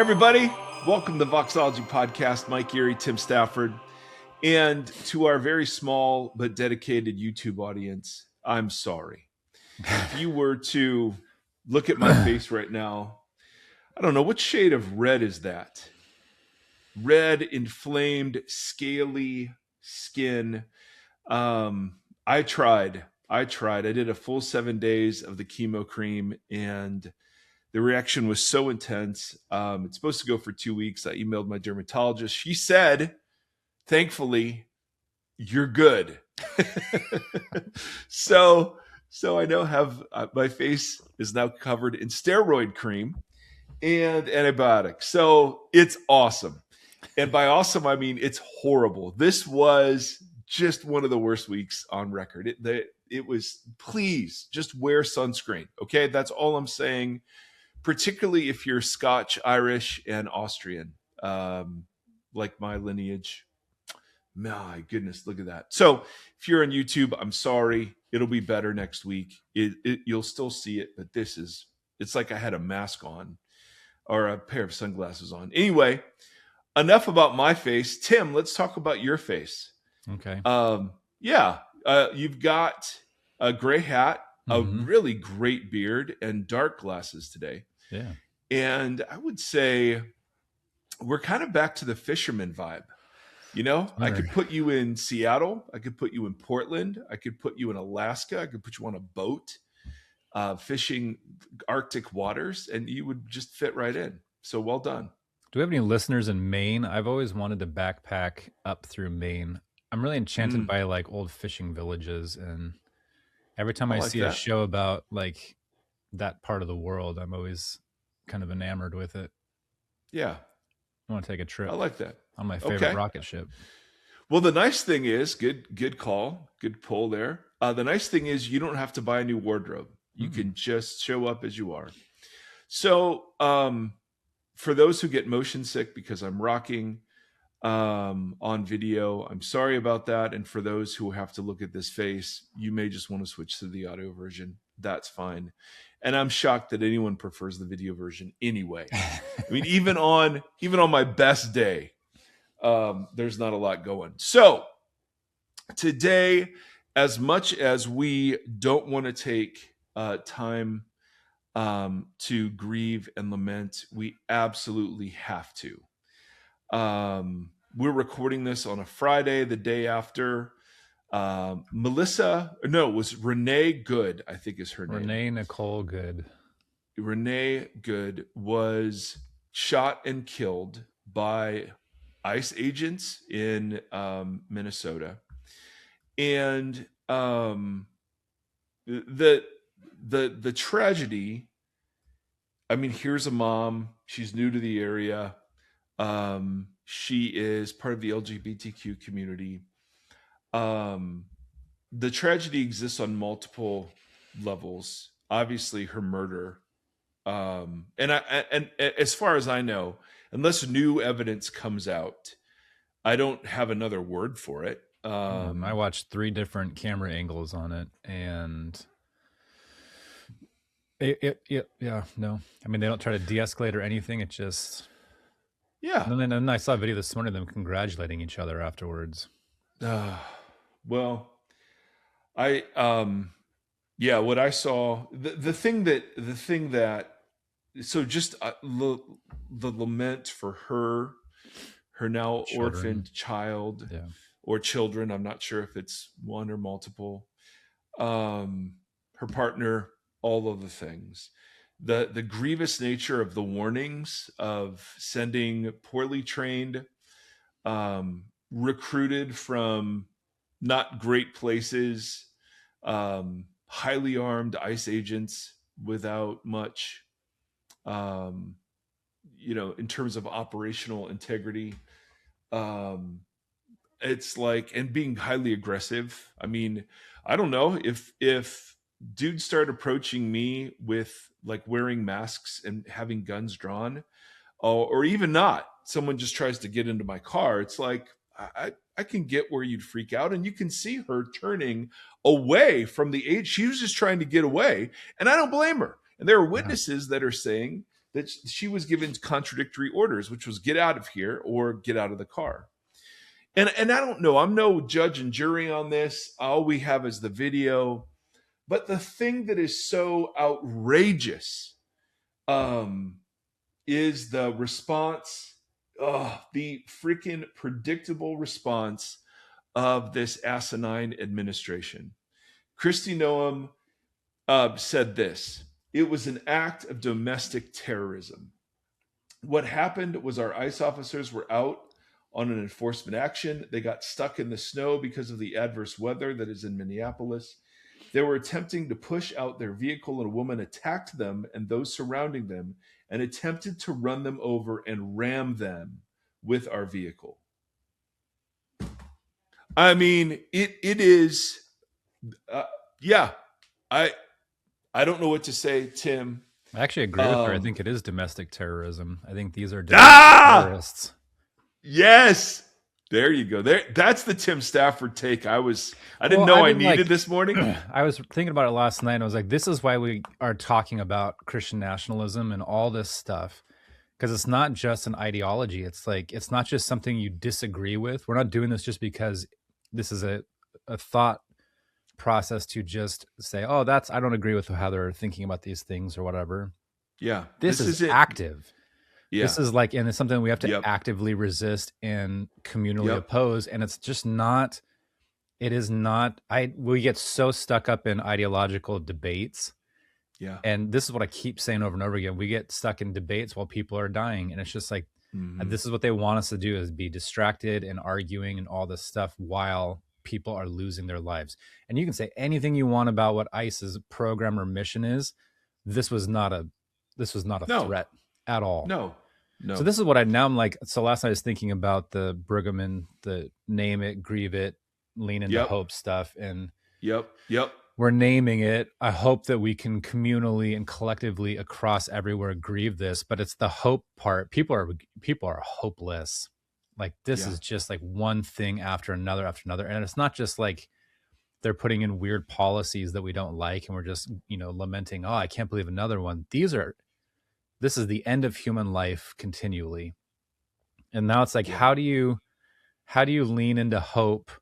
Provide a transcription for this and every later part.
Everybody, welcome to the Voxology podcast. Mike Erre, Tim Stafford, and to our very small but dedicated YouTube audience, I'm sorry. If you were to look at my face right now, I don't know, what shade of red is that? Red, inflamed, scaly skin. I tried. I did a full 7 days of the chemo cream, and the reaction was so intense. It's supposed to go for 2 weeks. I emailed my dermatologist. She said, thankfully, you're good. So I now have my face is now covered in steroid cream and antibiotics. So it's awesome. And by awesome, I mean it's horrible. This was just one of the worst weeks on record. It was, please just wear sunscreen. Okay, that's all I'm saying. Particularly if you're Scotch, Irish, and Austrian, like my lineage. My goodness, look at that. So if you're on YouTube, I'm sorry. It'll be better next week. You'll still see it, but it's like I had a mask on or a pair of sunglasses on. Anyway, enough about my face. Tim, let's talk about your face. Okay. You've got a gray hat, a really great beard, and dark glasses today. Yeah. And I would say we're kind of back to the fisherman vibe. You know, I could put you in Seattle. I could put you in Portland. I could put you in Alaska. I could put you on a boat fishing Arctic waters, and you would just fit right in. So well done. Do we have any listeners in Maine? I've always wanted to backpack up through Maine. I'm really enchanted by like old fishing villages, and every time I see a show about like that part of the world, I'm always kind of enamored with it. Yeah. I want to take a trip. I like that. On my favorite rocket ship. Well, the nice thing is, good call, good pull there. The nice thing is you don't have to buy a new wardrobe. You can just show up as you are. So for those who get motion sick because I'm rocking on video, I'm sorry about that. And for those who have to look at this face, you may just want to switch to the audio version. That's fine. And I'm shocked that anyone prefers the video version anyway. I mean, even on my best day, there's not a lot going. So today, as much as we don't want to take time to grieve and lament, we absolutely have to. We're recording this on a Friday, the day after it was Renee Good, I think is her name. Renee Nicole Good. Renee Good was shot and killed by ICE agents in Minnesota. And the tragedy, I mean, here's a mom. She's new to the area. She is part of the LGBTQ community. The tragedy exists on multiple levels. Obviously, her murder, and as far as I know, unless new evidence comes out, I don't have another word for it. I watched 3 different camera angles on it, and no. I mean, they don't try to de-escalate or anything. It just And then I saw a video this morning of them congratulating each other afterwards. Well, what I saw, the thing that, so just the lament for her now orphaned child or children. I'm not sure if it's one or multiple, her partner, all of the things, the grievous nature of the warnings of sending poorly trained, recruited from not great places, highly armed ICE agents without much, in terms of operational integrity. It's like, and being highly aggressive. I mean, I don't know if dudes start approaching me with like wearing masks and having guns drawn, or even not, someone just tries to get into my car. It's like, I can get where you'd freak out, and you can see her turning away from the age. She was just trying to get away, and I don't blame her. And there are witnesses that are saying that she was given contradictory orders, which was get out of here or get out of the car. And I don't know, I'm no judge and jury on this. All we have is the video. But the thing that is so outrageous is the response, the freaking predictable response of this asinine administration. Kristi Noem said this: it was an act of domestic terrorism. What happened was our ICE officers were out on an enforcement action. They got stuck in the snow because of the adverse weather that is in Minneapolis. They were attempting to push out their vehicle, and a woman attacked them and those surrounding them and attempted to run them over and ram them with our vehicle. I mean, it is, I don't know what to say, Tim. I actually agree with her. I think it is domestic terrorism. I think these are terrorists. Yes. There you go. That's the Tim Stafford take. I didn't know I needed this morning. I was thinking about it last night. And I was like, this is why we are talking about Christian nationalism and all this stuff. Because it's not just an ideology. It's like, it's not just something you disagree with. We're not doing this just because this is a thought process to just say, oh, I don't agree with how they're thinking about these things or whatever. Yeah. This is active. Yeah. This is like, and it's something we have to actively resist and communally oppose. And it's just not, we get so stuck up in ideological debates. Yeah. And this is what I keep saying over and over again. We get stuck in debates while people are dying. And it's just like, this is what they want us to do, is be distracted and arguing and all this stuff while people are losing their lives. And you can say anything you want about what ICE's program or mission is. This was not a threat at all. No. So this is what I'm like. So last night I was thinking about the Brigham, the name it, grieve it, lean into hope stuff. And we're naming it. I hope that we can communally and collectively across everywhere grieve this, but it's the hope part. People are hopeless. Like this is just like one thing after another. And it's not just like they're putting in weird policies that we don't like. And we're just, lamenting, oh, I can't believe another one. This is the end of human life continually. And now it's like, how do you lean into hope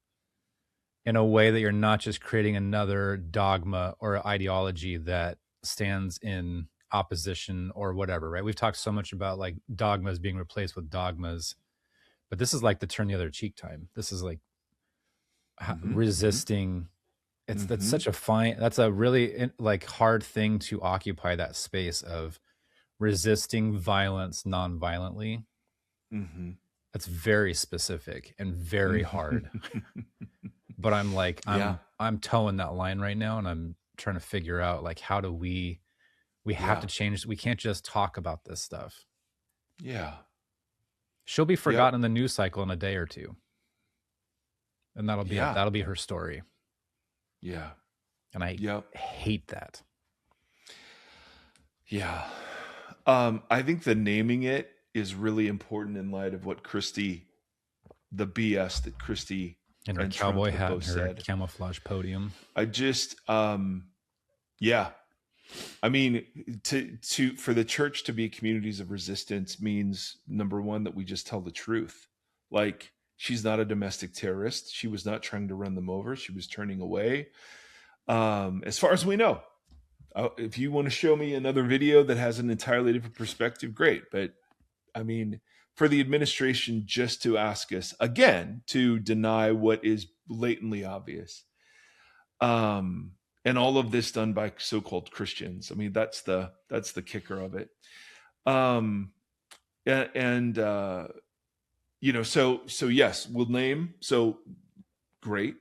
in a way that you're not just creating another dogma or ideology that stands in opposition or whatever, right? We've talked so much about like dogmas being replaced with dogmas, but this is like the turn the other cheek time. This is like resisting. That's such that's a really like hard thing to occupy, that space of resisting violence non-violently. That's very specific and very hard. But I'm like, I'm towing that line right now, and I'm trying to figure out like, how do we have to change. We can't just talk about this stuff. Yeah. She'll be forgotten in the news cycle in a day or two. And that'll be her story. Yeah. And I hate that. Yeah. I think the naming it is really important in light of what the BS that Kristi and her cowboy hat and her camouflage podium. I just, I mean, for the church to be communities of resistance means, number one, that we just tell the truth. Like, she's not a domestic terrorist. She was not trying to run them over. She was turning away. As far as we know. If you want to show me another video that has an entirely different perspective, great. But I mean, for the administration just to ask us again to deny what is blatantly obvious, and all of this done by so-called Christians. I mean, that's the kicker of it. So yes, we'll name. So great.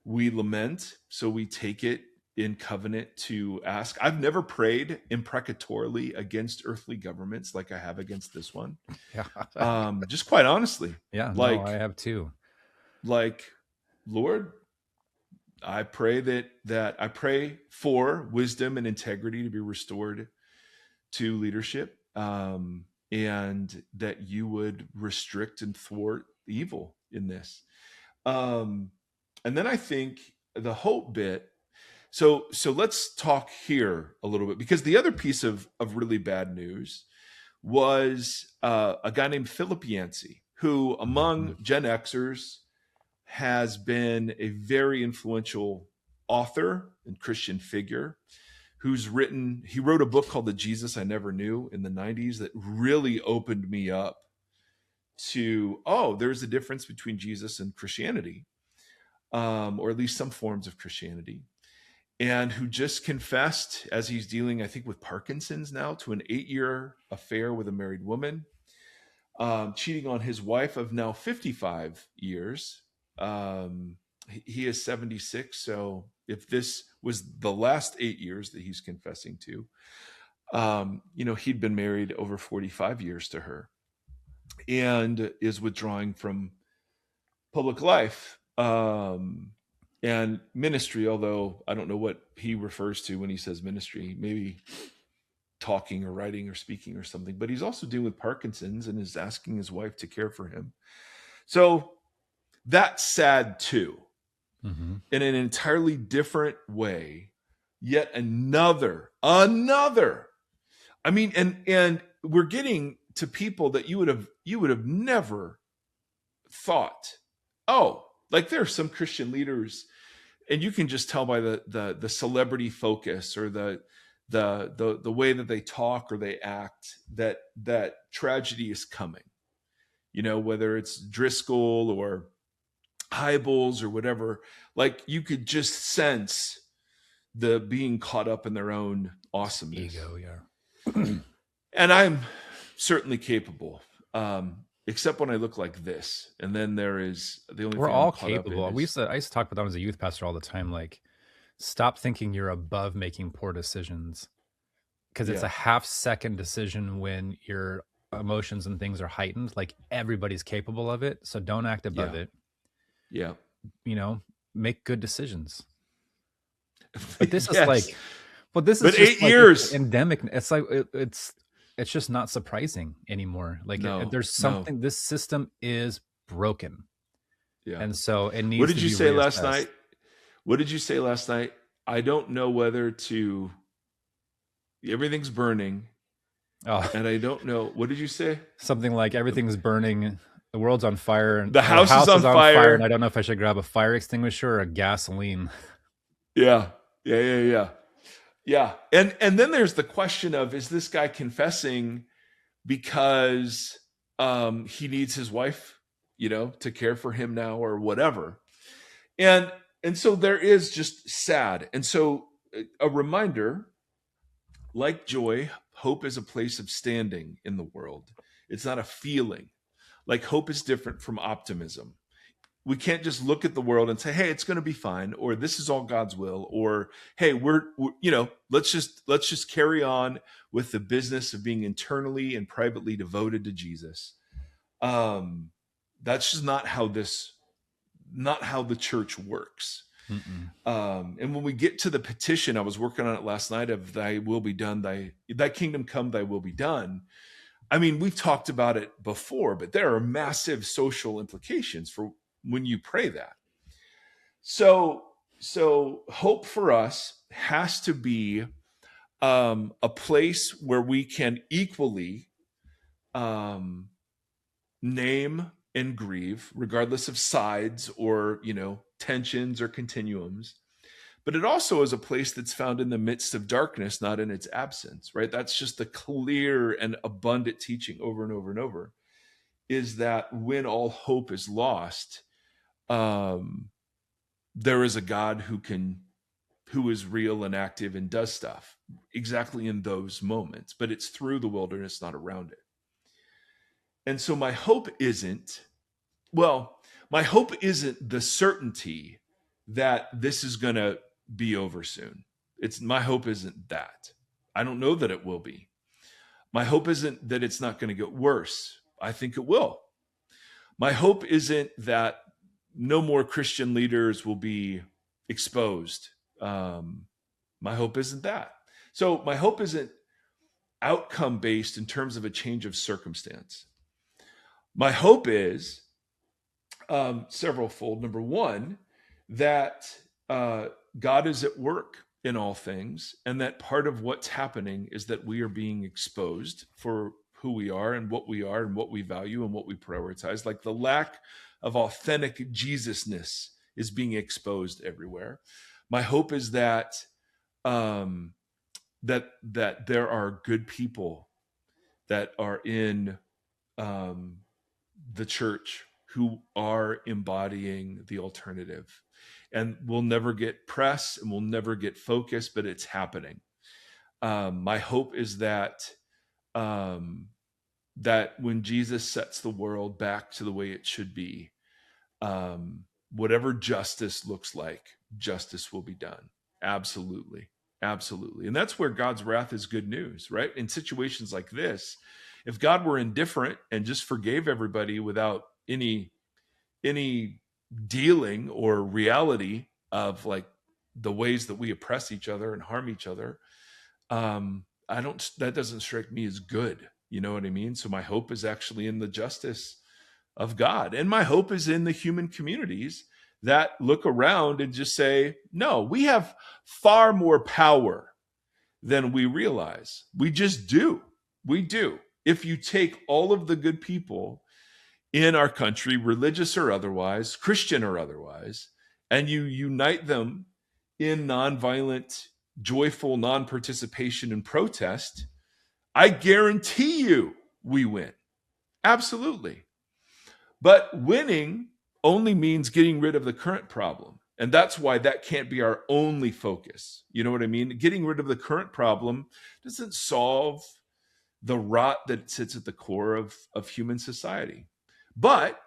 We lament. So we take it in covenant to ask. I've never prayed imprecatorily against earthly governments like I have against this one. Yeah. Just quite honestly. Yeah. Like, no, I have too. Like, Lord, I pray that I pray for wisdom and integrity to be restored to leadership, and that you would restrict and thwart evil in this. And then I think the hope bit. So let's talk here a little bit, because the other piece of really bad news was a guy named Philip Yancey, who among Gen Xers has been a very influential author and Christian figure he wrote a book called The Jesus I Never Knew in the 90s that really opened me up to, there's a difference between Jesus and Christianity, or at least some forms of Christianity, and who just confessed, as he's dealing, I think, with Parkinson's now, to an 8-year affair with a married woman, cheating on his wife of now 55 years. He is 76, so if this was the last 8 years that he's confessing to, he'd been married over 45 years to her and is withdrawing from public life and ministry, although I don't know what he refers to when he says ministry, maybe talking or writing or speaking or something, but he's also dealing with Parkinson's and is asking his wife to care for him. So that's sad too. Mm-hmm. In an entirely different way, yet another. I mean, and we're getting to people that you would have never thought. Like there are some Christian leaders, and you can just tell by the celebrity focus or the way that they talk or they act that tragedy is coming. Whether it's Driscoll or Hybels or whatever, like you could just sense the being caught up in their own awesomeness. Ego, yeah. And I'm certainly capable, except when I look like this. And then there is the only. We're all capable. I used to talk about that as a youth pastor all the time. Like, stop thinking you're above making poor decisions, because it's a half-second decision when your emotions and things are heightened. Like everybody's capable of it, so don't act above it. Yeah. Make good decisions. But this is like, this is but just 8 years endemic. It's like, it's just not surprising anymore. Like there's something, this system is broken. Yeah. And so it needs What did to you be say reassessed. last night? What did you say last night? I don't know whether to, everything's burning. And I don't know. What did you say? Something like everything's burning. The world's on fire, and the house is on fire, and I don't know if I should grab a fire extinguisher or a gasoline. Yeah. And then there's the question of, is this guy confessing because he needs his wife, to care for him now or whatever? And so there is just sad. And so a reminder, like joy, hope is a place of standing in the world. It's not a feeling. Like hope is different from optimism. We can't just look at the world and say, hey, it's going to be fine, or this is all God's will, or hey, we're let's just carry on with the business of being internally and privately devoted to Jesus. That's just not how the church works. And when we get to the petition, I was working on it last night, of thy will be done, thy kingdom come, thy will be done. I mean, we've talked about it before, but there are massive social implications for when you pray that. So hope for us has to be a place where we can equally name and grieve, regardless of sides or, tensions or continuums. But it also is a place that's found in the midst of darkness, not in its absence, right? That's just the clear and abundant teaching over and over and over, is that when all hope is lost, there is a God who is real and active and does stuff exactly in those moments, but it's through the wilderness, not around it. And so my hope isn't the certainty that this is going to be over soon. My hope isn't that. I don't know that it will be. My hope isn't that it's not going to get worse. I think it will. My hope isn't that no more Christian leaders will be exposed. My hope isn't that. So my hope isn't outcome based in terms of a change of circumstance. My hope is severalfold. Number one, that God is at work in all things, and that part of what's happening is that we are being exposed for who we are and what we value and what we prioritize. Like the lack of authentic Jesusness is being exposed everywhere. My hope is that that there are good people that are in the church who are embodying the alternative, and we'll never get press and we'll never get focus, but it's happening. My hope is that that when Jesus sets the world back to the way it should be, whatever justice looks like, justice will be done. Absolutely. Absolutely. And that's where God's wrath is good news, right? In situations like this, if God were indifferent and just forgave everybody without any dealing or reality of like the ways that we oppress each other and harm each other, that doesn't strike me as good. You know what I mean? So my hope is actually in the justice of God. And my hope is in the human communities that look around and just say, no, we have far more power than we realize. We just do. We do. If you take all of the good people in our country, religious or otherwise, Christian or otherwise, and you unite them in nonviolent, joyful non-participation and protest, I guarantee you we win. Absolutely. But winning only means getting rid of the current problem. And that's why that can't be our only focus. You know what I mean? Getting rid of the current problem doesn't solve the rot that sits at the core of human society. But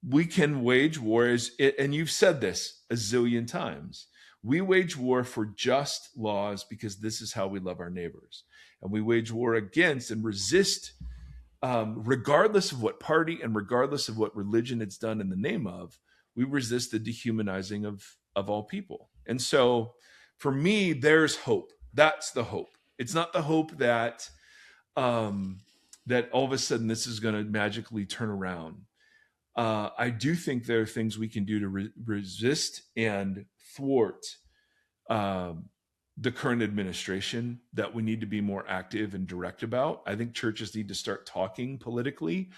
we can wage war, and you've said this a zillion times. We wage war for just laws because this is how we love our neighbors. And we wage war against and resist, regardless of what party and regardless of what religion it's done in the name of, we resist the dehumanizing of all people. And so for me, there's hope. That's the hope. It's not the hope that that all of a sudden this is going to magically turn around. I do think there are things we can do to resist and thwart the current administration that we need to be more active and direct about. I think churches need to start talking politically.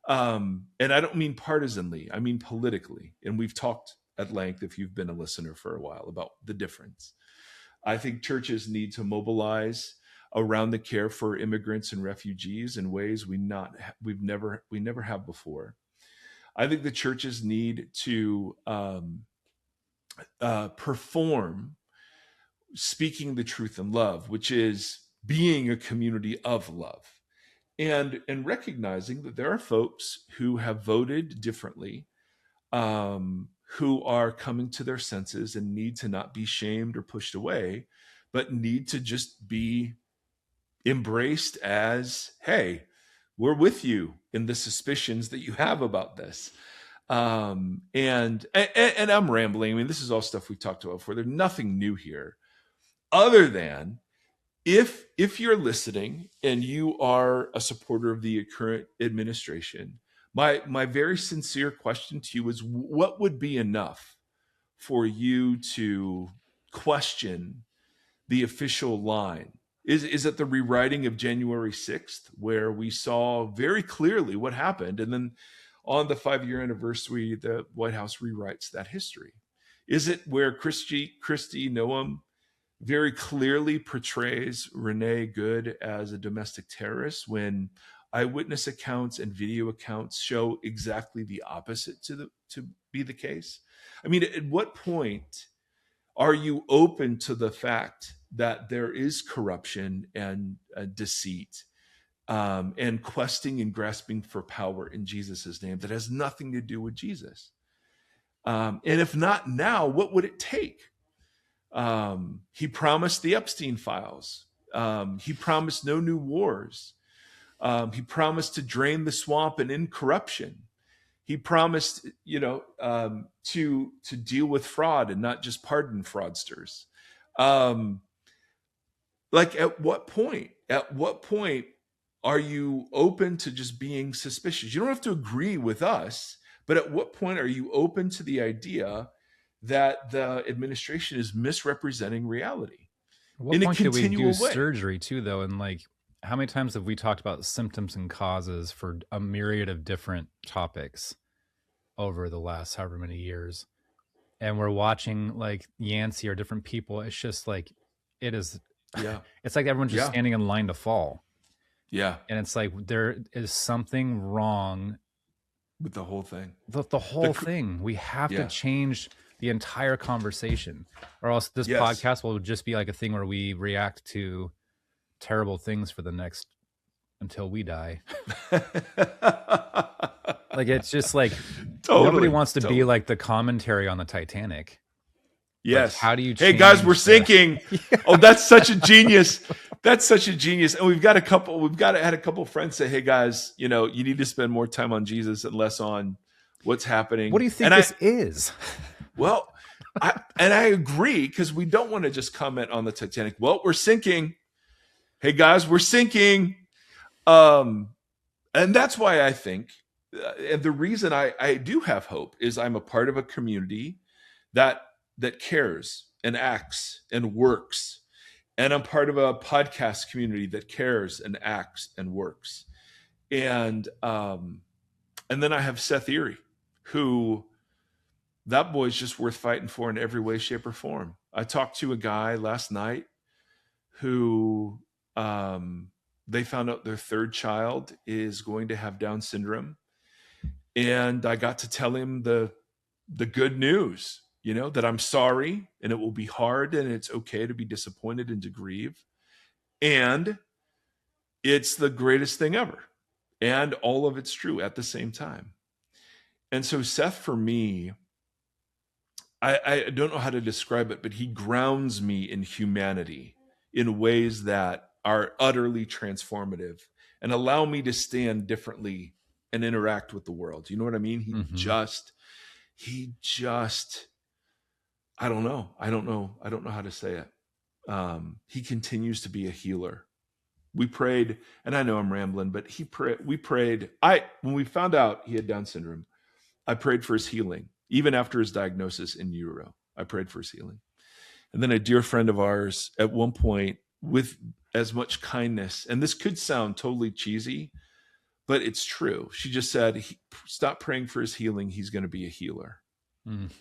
And I don't mean partisanly, I mean politically. And we've talked at length, if you've been a listener for a while, about the difference. I think churches need to mobilize around the care for immigrants and refugees in ways we never have before. I think the churches need to perform speaking the truth in love, which is being a community of love, and recognizing that there are folks who have voted differently, who are coming to their senses and need to not be shamed or pushed away, but need to just be embraced as, hey, we're with you in the suspicions that you have about this. And I'm rambling. I mean, this is all stuff we've talked about before. There's nothing new here, other than if you're listening and you are a supporter of the current administration, my very sincere question to you is, what would be enough for you to question the official line? Is it the rewriting of January 6th, where we saw very clearly what happened, and then on the 5-year anniversary, the White House rewrites that history? Is it where Kristi Noem very clearly portrays Renee Good as a domestic terrorist, when eyewitness accounts and video accounts show exactly the opposite to be the case? I mean, at what point are you open to the fact that there is corruption and deceit, and questing and grasping for power in Jesus' name that has nothing to do with Jesus? And if not now, what would it take? He promised the Epstein files. He promised no new wars. He promised to drain the swamp and end corruption. He promised, to deal with fraud and not just pardon fraudsters. Like, at what point? At what point are you open to just being suspicious? You don't have to agree with us, but at what point are you open to the idea that the administration is misrepresenting reality? At what point do we do surgery too, though? And like, how many times have we talked about symptoms and causes for a myriad of different topics over the last however many years? And we're watching like Yancey or different people. It's just like, it is, it's like everyone's just standing in line to fall. Yeah. And it's like, there is something wrong with the whole thing. The whole thing. We have to change the entire conversation, or else this podcast will just be like a thing where we react to terrible things for the next until we die. Like, it's just like nobody wants to be like the commentary on the Titanic. Yes. Like, how do you hey guys, we're sinking. Oh, that's such a genius. That's such a genius. And we've had a couple friends say, hey guys, you need to spend more time on Jesus and less on what's happening. What do you think this is? Well, I agree, because we don't want to just comment on the Titanic. Well, we're sinking. Hey guys, we're sinking. And that's why I think, and the reason I do have hope is I'm a part of a community that cares and acts and works. And I'm part of a podcast community that cares and acts and works. And then I have Seth Erre, who, that boy's just worth fighting for in every way, shape, or form. I talked to a guy last night who they found out their third child is going to have Down syndrome. And I got to tell him the good news, that I'm sorry, and it will be hard, and it's okay to be disappointed and to grieve. And it's the greatest thing ever. And all of it's true at the same time. And so Seth, for me, I don't know how to describe it, but he grounds me in humanity in ways that are utterly transformative and allow me to stand differently and interact with the world. You know what I mean? He just, I don't know how to say it. He continues to be a healer. We prayed, and I know I'm rambling, but we prayed. When we found out he had Down syndrome, I prayed for his healing. Even after his diagnosis in utero, I prayed for his healing. And then a dear friend of ours at one point, with as much kindness, and this could sound totally cheesy, but it's true. She just said, stop praying for his healing. He's going to be a healer. Mm.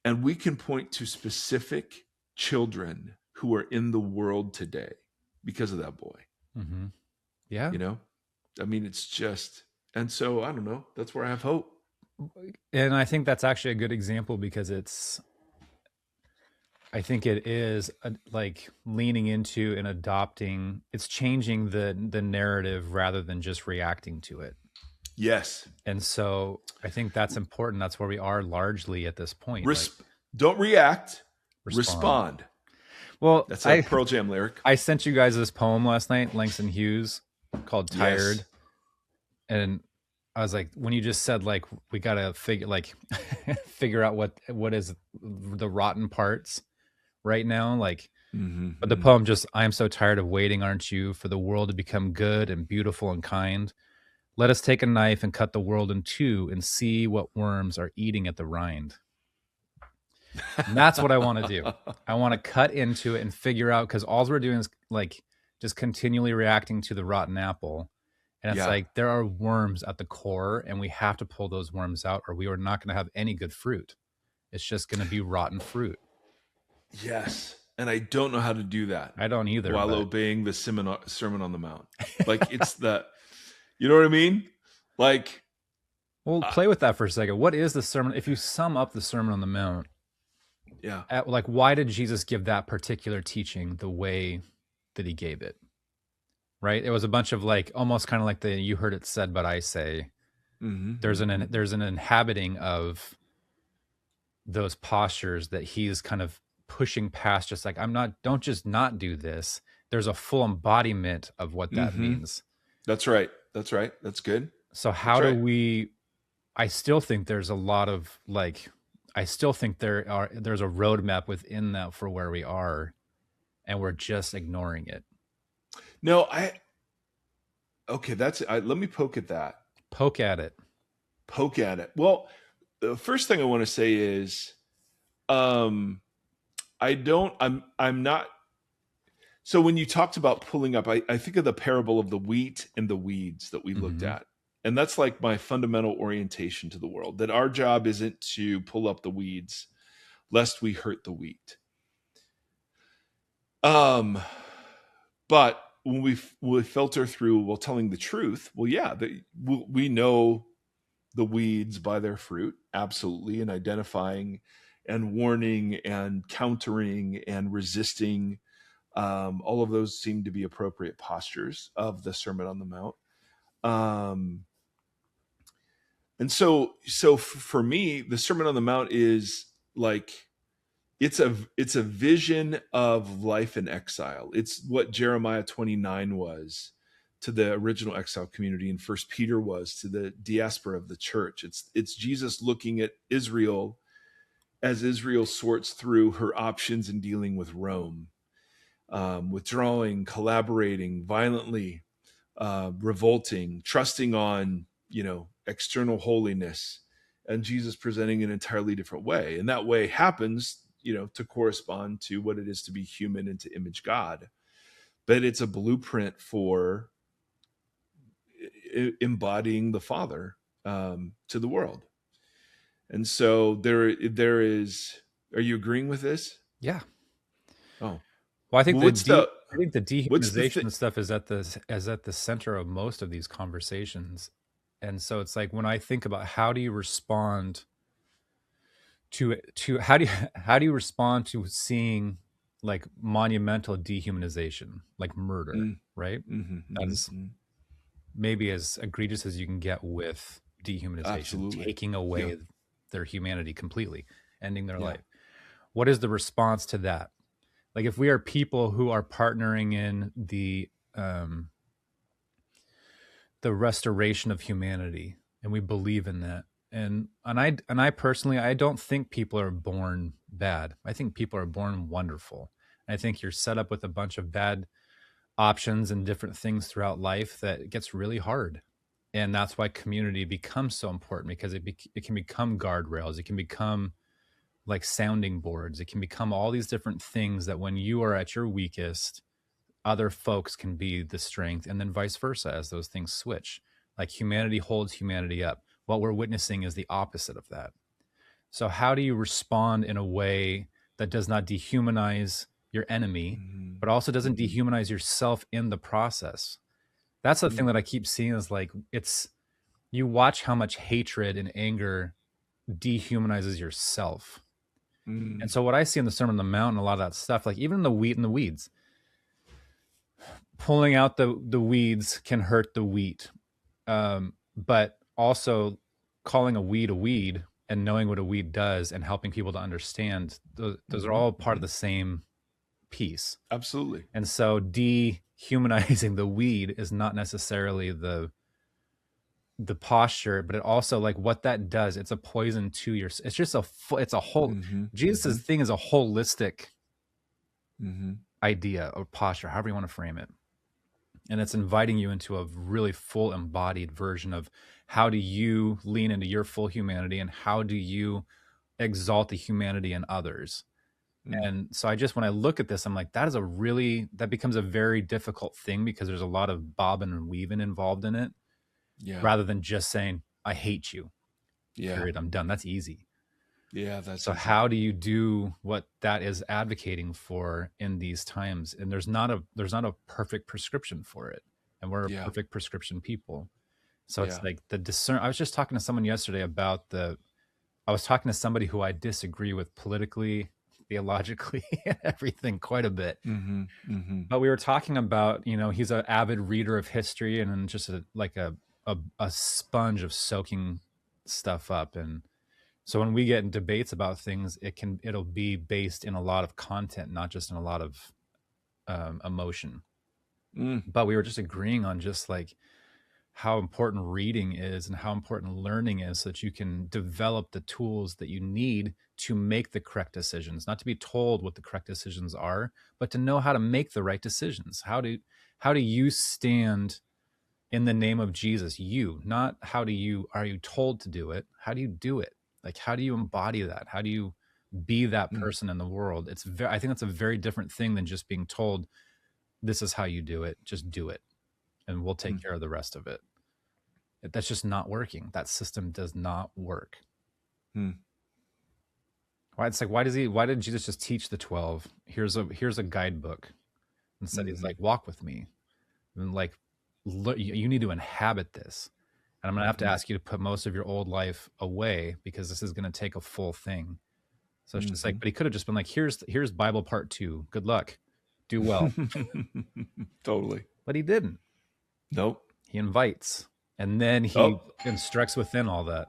And we can point to specific children who are in the world today because of that boy. Mm-hmm. Yeah. I mean, it's just, and so I don't know, that's where I have hope. And I think that's actually a good example, because I think it is like leaning into and adopting, it's changing the narrative rather than just reacting to it. Yes. And so I think that's important. That's where we are largely at this point. Don't react, respond. Well, that's a Pearl Jam lyric. I sent you guys this poem last night, Langston Hughes, called Tired. Yes. And I was like, when you just said, like, we got to figure out what is the rotten parts right now. Like, but the poem just, I am so tired of waiting, aren't you, for the world to become good and beautiful and kind. Let us take a knife and cut the world in two and see what worms are eating at the rind. And that's what I want to do. I want to cut into it and figure out, because all we're doing is like just continually reacting to the rotten apple. And it's like, there are worms at the core, and we have to pull those worms out, or we are not going to have any good fruit. It's just going to be rotten fruit. Yes. And I don't know how to do that. I don't either. While obeying the Sermon on the Mount. Like, it's the, you know what I mean? Like, well, play with that for a second. What is the sermon? If you sum up the Sermon on the Mount, like, why did Jesus give that particular teaching the way that he gave it? Right? It was a bunch of, like, almost kind of like the "you heard it said, but I say." Mm-hmm. There's an inhabiting of those postures that he's kind of pushing past. Just like, don't just not do this. There's a full embodiment of what that means. That's right. That's good. So how do we? I still think there's a lot of, like, I still think there's a roadmap within that for where we are, and we're just ignoring it. No, let me poke at that. Poke at it. Well, the first thing I want to say is, I'm not. So when you talked about pulling up, I think of the parable of the wheat and the weeds that we looked Mm-hmm. at. And that's like my fundamental orientation to the world, that our job isn't to pull up the weeds lest we hurt the wheat. But when we filter through, well, telling the truth, well, yeah, we know the weeds by their fruit, absolutely, and identifying and warning and countering and resisting. All of those seem to be appropriate postures of the Sermon on the Mount. And so for me, the Sermon on the Mount is like, it's a vision of life in exile. It's what Jeremiah 29 was to the original exile community, and First Peter was to the diaspora of the church. It's Jesus looking at Israel as Israel sorts through her options in dealing with Rome, withdrawing, collaborating, violently revolting, trusting on external holiness, and Jesus presenting an entirely different way. And that way happens to correspond to what it is to be human and to image God. But it's a blueprint for embodying the Father to the world. And so there is. Are you agreeing with this? Yeah. Oh, well, I think well, I think the dehumanization stuff is at the center of most of these conversations. And so it's like, when I think about how do you respond to how do you respond to seeing like monumental dehumanization, like murder, right? That is maybe as egregious as you can get with dehumanization. Absolutely. Taking away their humanity completely, ending their life. What is the response to that? Like, if we are people who are partnering in the restoration of humanity, and we believe in that, and I personally, I don't think people are born bad. I think people are born wonderful. I think you're set up with a bunch of bad options and different things throughout life that it gets really hard. And that's why community becomes so important, because it can become guardrails. It can become like sounding boards. It can become all these different things that when you are at your weakest, other folks can be the strength, and then vice versa as those things switch. Like, humanity holds humanity up. What we're witnessing is the opposite of that. So how do you respond in a way that does not dehumanize your enemy, but also doesn't dehumanize yourself in the process? That's the thing that I keep seeing, is like, you watch how much hatred and anger dehumanizes yourself. And so what I see in the Sermon on the Mount and a lot of that stuff, like even the wheat and the weeds, pulling out the weeds can hurt the wheat. But also calling a weed and knowing what a weed does and helping people to understand, those are all part of the same piece. Absolutely. And so dehumanizing the weed is not necessarily the posture, but it also, like, what that does, it's a poison to your, it's just it's a whole, Jesus's thing is a holistic idea or posture, however you want to frame it. And it's inviting you into a really full embodied version of how do you lean into your full humanity, and how do you exalt the humanity in others. And so when I look at this, I'm like, that becomes a very difficult thing, because there's a lot of bobbing and weaving involved in it. Rather than just saying, I hate you. Period. I'm done. That's easy. That's so easy. How do you do what that is advocating for in these times? And there's not a perfect prescription for it. And we're a perfect prescription people. So it's like I was just talking to someone yesterday about I was talking to somebody who I disagree with politically, theologically, and everything quite a bit. But we were talking about, he's an avid reader of history, and just a sponge of soaking stuff up. And so when we get in debates about things, it'll be based in a lot of content, not just in a lot of emotion. But we were just agreeing on just like how important reading is and how important learning is, so that you can develop the tools that you need to make the correct decisions, not to be told what the correct decisions are, but to know how to make the right decisions. How do you stand in the name of Jesus? Not are you told to do it? How do you do it? Like, how do you embody that? How do you be that person in the world? I think that's a very different thing than just being told, this is how you do it. Just do it, and we'll take care of the rest of it. That's just not working. That system does not work. Why? It's like, why did Jesus just teach the 12? Here's a guidebook. Instead, he's like, walk with me, and like, look, you need to inhabit this. And I'm gonna have to ask you to put most of your old life away, because this is gonna take a full thing. So it's just like, but he could have just been like, here's Bible part 2. Good luck, do well. Totally. But he didn't. Nope. He invites, and then he instructs within all that.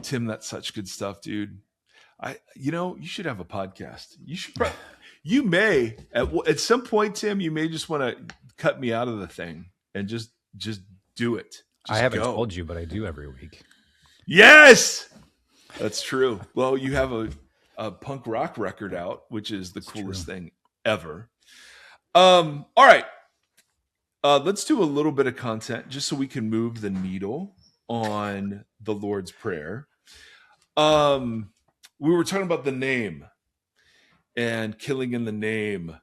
Tim, that's such good stuff, dude. You should have a podcast. You should. You may at some point, Tim. You may just want to cut me out of the thing and just do it. I haven't told you, but I do every week. Yes, that's true. Well, you have a punk rock record out, which is the coolest thing ever. All right. Let's do a little bit of content just so we can move the needle on the Lord's Prayer. We were talking about the name and killing in the name,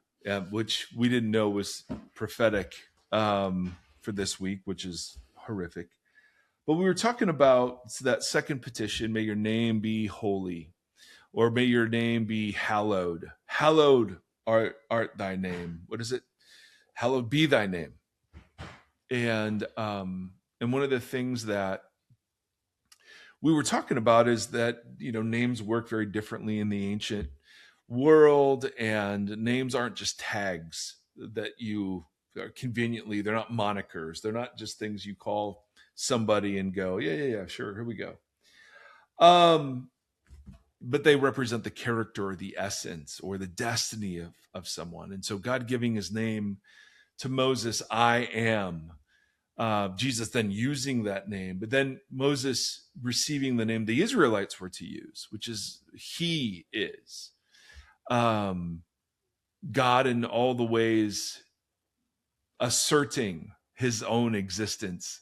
which we didn't know was prophetic for this week, which is horrific. But we were talking about that second petition, may your name be holy, or may your name be hallowed. Hallowed art thy name. What is it? Hallowed be thy name. And one of the things that we were talking about is that, names work very differently in the ancient world, and names aren't just tags that you conveniently, they're not monikers. They're not just things you call somebody and go, yeah, sure, here we go. But they represent the character or the essence or the destiny of someone. And so God giving his name to Moses, I am. Jesus then using that name, but then Moses receiving the name the Israelites were to use, which is he is. God in all the ways asserting his own existence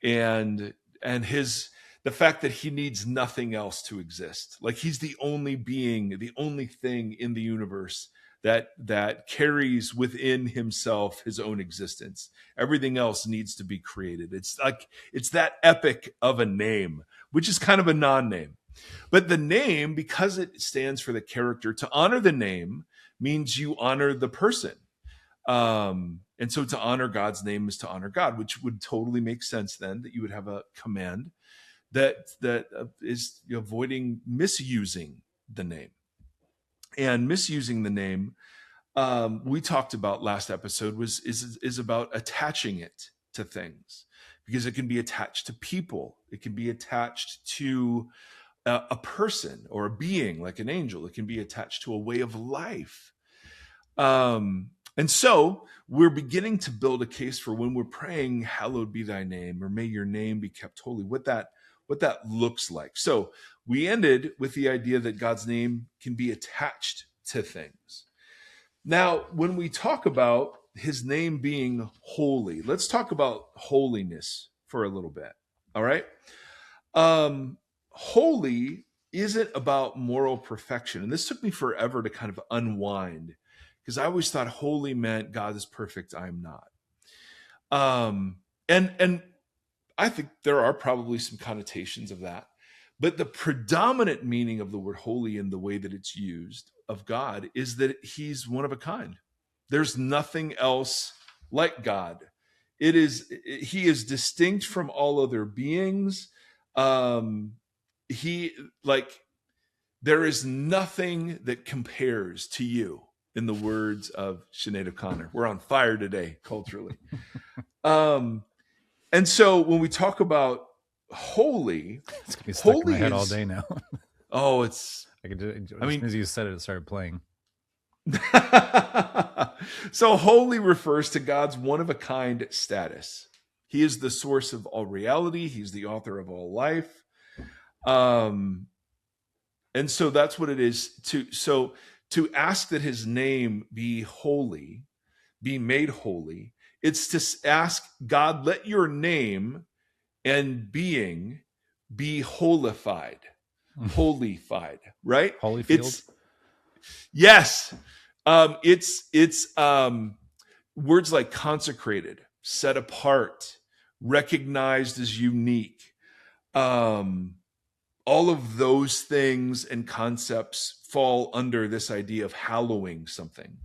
and the fact that he needs nothing else to exist. Like he's the only being, the only thing in the universe that carries within himself his own existence. Everything else needs to be created. It's that epic of a name, which is kind of a non-name. But the name, because it stands for the character, to honor the name means you honor the person. And so to honor God's name is to honor God, which would totally make sense then that you would have a command that is avoiding misusing the name. And misusing the name, we talked about last episode, is about attaching it to things, because it can be attached to people. It can be attached to a person or a being like an angel. It can be attached to a way of life. And so we're beginning to build a case for when we're praying, hallowed be thy name, or may your name be kept holy, what that looks like. So we ended with the idea that God's name can be attached to things. Now, when we talk about his name being holy, let's talk about holiness for a little bit. All right. Holy isn't about moral perfection. And this took me forever to kind of unwind, because I always thought holy meant God is perfect, I'm not. And I think there are probably some connotations of that. But the predominant meaning of the word holy in the way that it's used of God is that he's one of a kind. There's nothing else like God. He is distinct from all other beings. There is nothing that compares to you, in the words of Sinead O'Connor. We're on fire today, culturally. And so when we talk about holy, it's gonna be stuck in my head all day now. Oh, it's. I could do it. As soon as you said it started playing. So holy refers to God's one-of-a-kind status. He is the source of all reality. He's the author of all life. And so that's what it is to ask that his name be holy, be made holy. It's to ask God, let your name and being be holified, right? Holyfield? Yes. words like consecrated, set apart, recognized as unique, all of those things and concepts fall under this idea of hallowing something.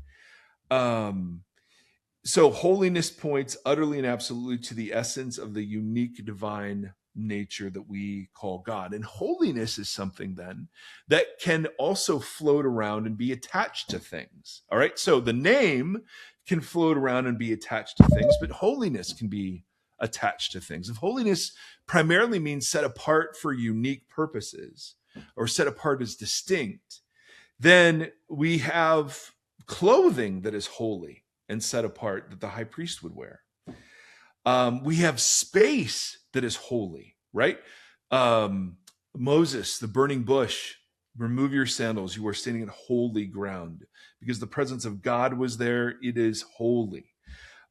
So holiness points utterly and absolutely to the essence of the unique divine nature that we call God. And holiness is something then that can also float around and be attached to things. All right. So the name can float around and be attached to things, but holiness can be attached to things. If holiness primarily means set apart for unique purposes or set apart as distinct, then we have clothing that is holy and set apart that the high priest would wear. We have space that is holy, right? Moses, the burning bush, remove your sandals. You are standing on holy ground because the presence of God was there. It is holy.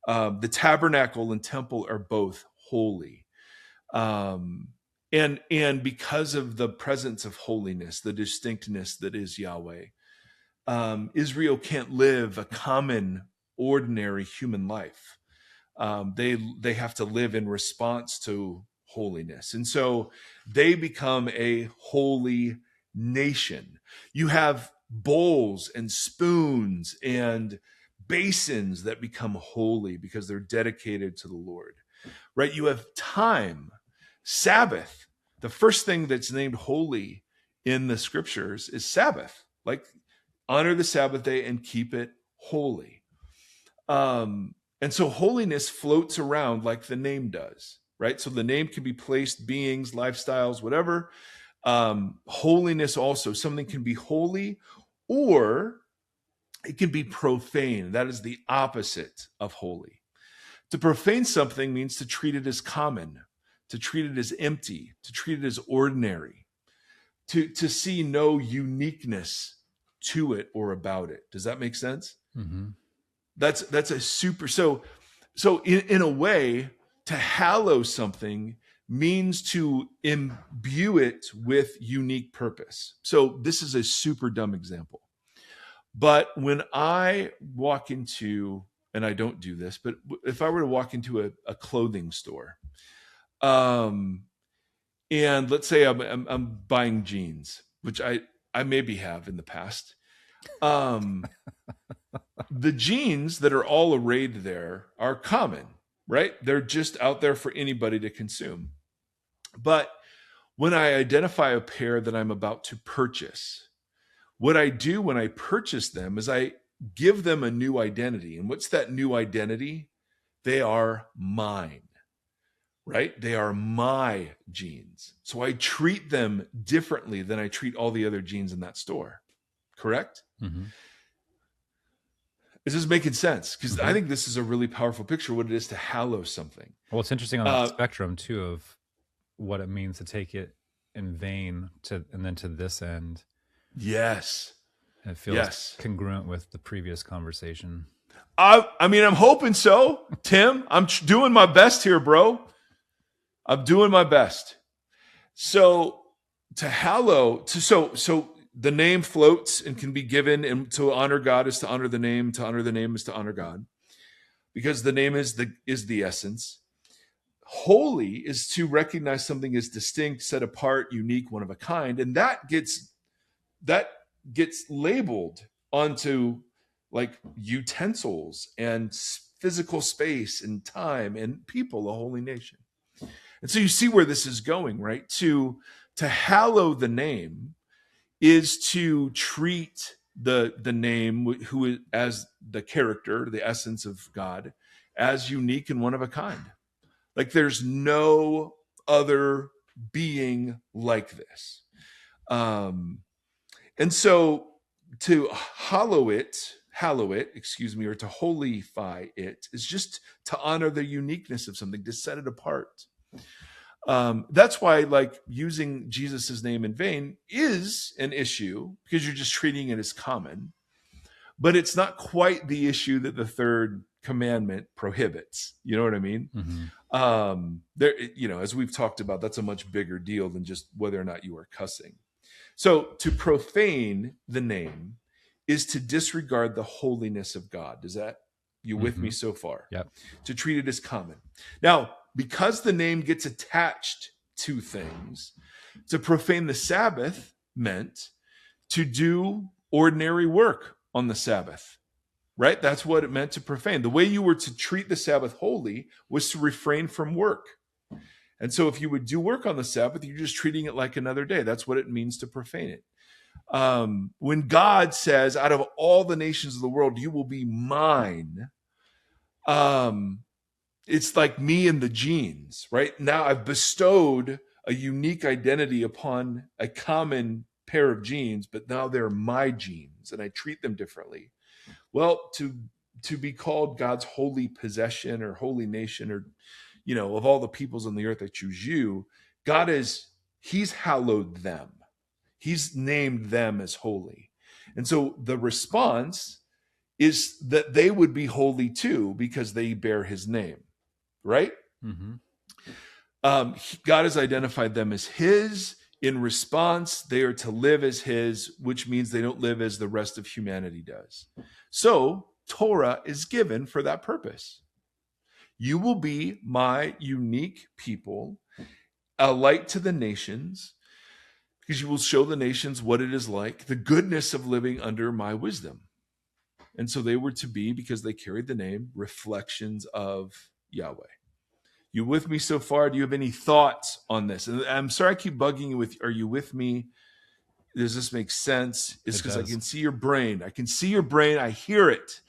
The tabernacle and temple are both holy. And because of the presence of holiness, the distinctness that is Yahweh, Israel can't live a common, ordinary human life. They have to live in response to holiness. And so they become a holy nation. You have bowls and spoons and basins that become holy because they're dedicated to the Lord, right? You have time, Sabbath. The first thing that's named holy in the scriptures is Sabbath, like honor the Sabbath day and keep it holy. And so holiness floats around like the name does, right? So the name can be placed, beings, lifestyles, whatever. Holiness also, something can be holy or it can be profane. That is the opposite of holy. To profane something means to treat it as common, to treat it as empty, to treat it as ordinary, to see no uniqueness to it or about it. Does that make sense? Mm-hmm. That's a super, so in a way, to hallow something means to imbue it with unique purpose. So this is a super dumb example. But when I walk into, and I don't do this, but if I were to walk into a clothing store, and let's say I'm buying jeans, which I maybe have in the past, the jeans that are all arrayed there are common, right? They're just out there for anybody to consume. But when I identify a pair that I'm about to purchase, what I do when I purchase them is I give them a new identity. And what's that new identity? They are mine, right? They are my jeans. So I treat them differently than I treat all the other jeans in that store. Correct? Mm-hmm. Is this making sense? Because I think this is a really powerful picture of what it is to hallow something. Well, it's interesting on that spectrum too of what it means to take it in vain and then to this end. Yes. And it feels congruent with the previous conversation. I mean, I'm hoping so. Tim, I'm doing my best here, bro. I'm doing my best. So to hallow, so the name floats and can be given, and to honor God is to honor the name. To honor the name is to honor God, because the name is the essence. Holy is to recognize something as distinct, set apart, unique, one of a kind, and that gets labeled onto like utensils and physical space and time and people, a holy nation. And so you see where this is going, right? To hallow the name is to treat the name who as the character, the essence of God, as unique and one of a kind. Like there's no other being like this. And so to hallow it, or to holify it is just to honor the uniqueness of something, to set it apart. That's why like using Jesus's name in vain is an issue, because you're just treating it as common, but it's not quite the issue that the third commandment prohibits. You know what I mean? Mm-hmm. There, as we've talked about, that's a much bigger deal than just whether or not you are cussing. So to profane the name is to disregard the holiness of God. Does that You with me so far? Yep. To treat it as common. Now, because the name gets attached to things, to profane the Sabbath meant to do ordinary work on the Sabbath, right? That's what it meant to profane. The way you were to treat the Sabbath holy was to refrain from work. And so if you would do work on the Sabbath, you're just treating it like another day. That's what it means to profane it. When God says, out of all the nations of the world, you will be mine, it's like me and the genes, right? Now I've bestowed a unique identity upon a common pair of genes, but now they're my genes and I treat them differently. Well, to be called God's holy possession or holy nation, or, of all the peoples on the earth, I choose you. He's hallowed them. He's named them as holy. And so the response is that they would be holy too, because they bear his name, right? God has identified them as his. In response, they are to live as his, which means they don't live as the rest of humanity does. So Torah is given for that purpose. You will be my unique people, a light to the nations, because you will show the nations what it is like, the goodness of living under my wisdom. And so they were to be, because they carried the name, reflections of Yahweh. You with me so far? Do you have any thoughts on this? And I'm sorry I keep bugging you with, are you with me? Does this make sense? It's because I can see your brain. I can see your brain. I hear it.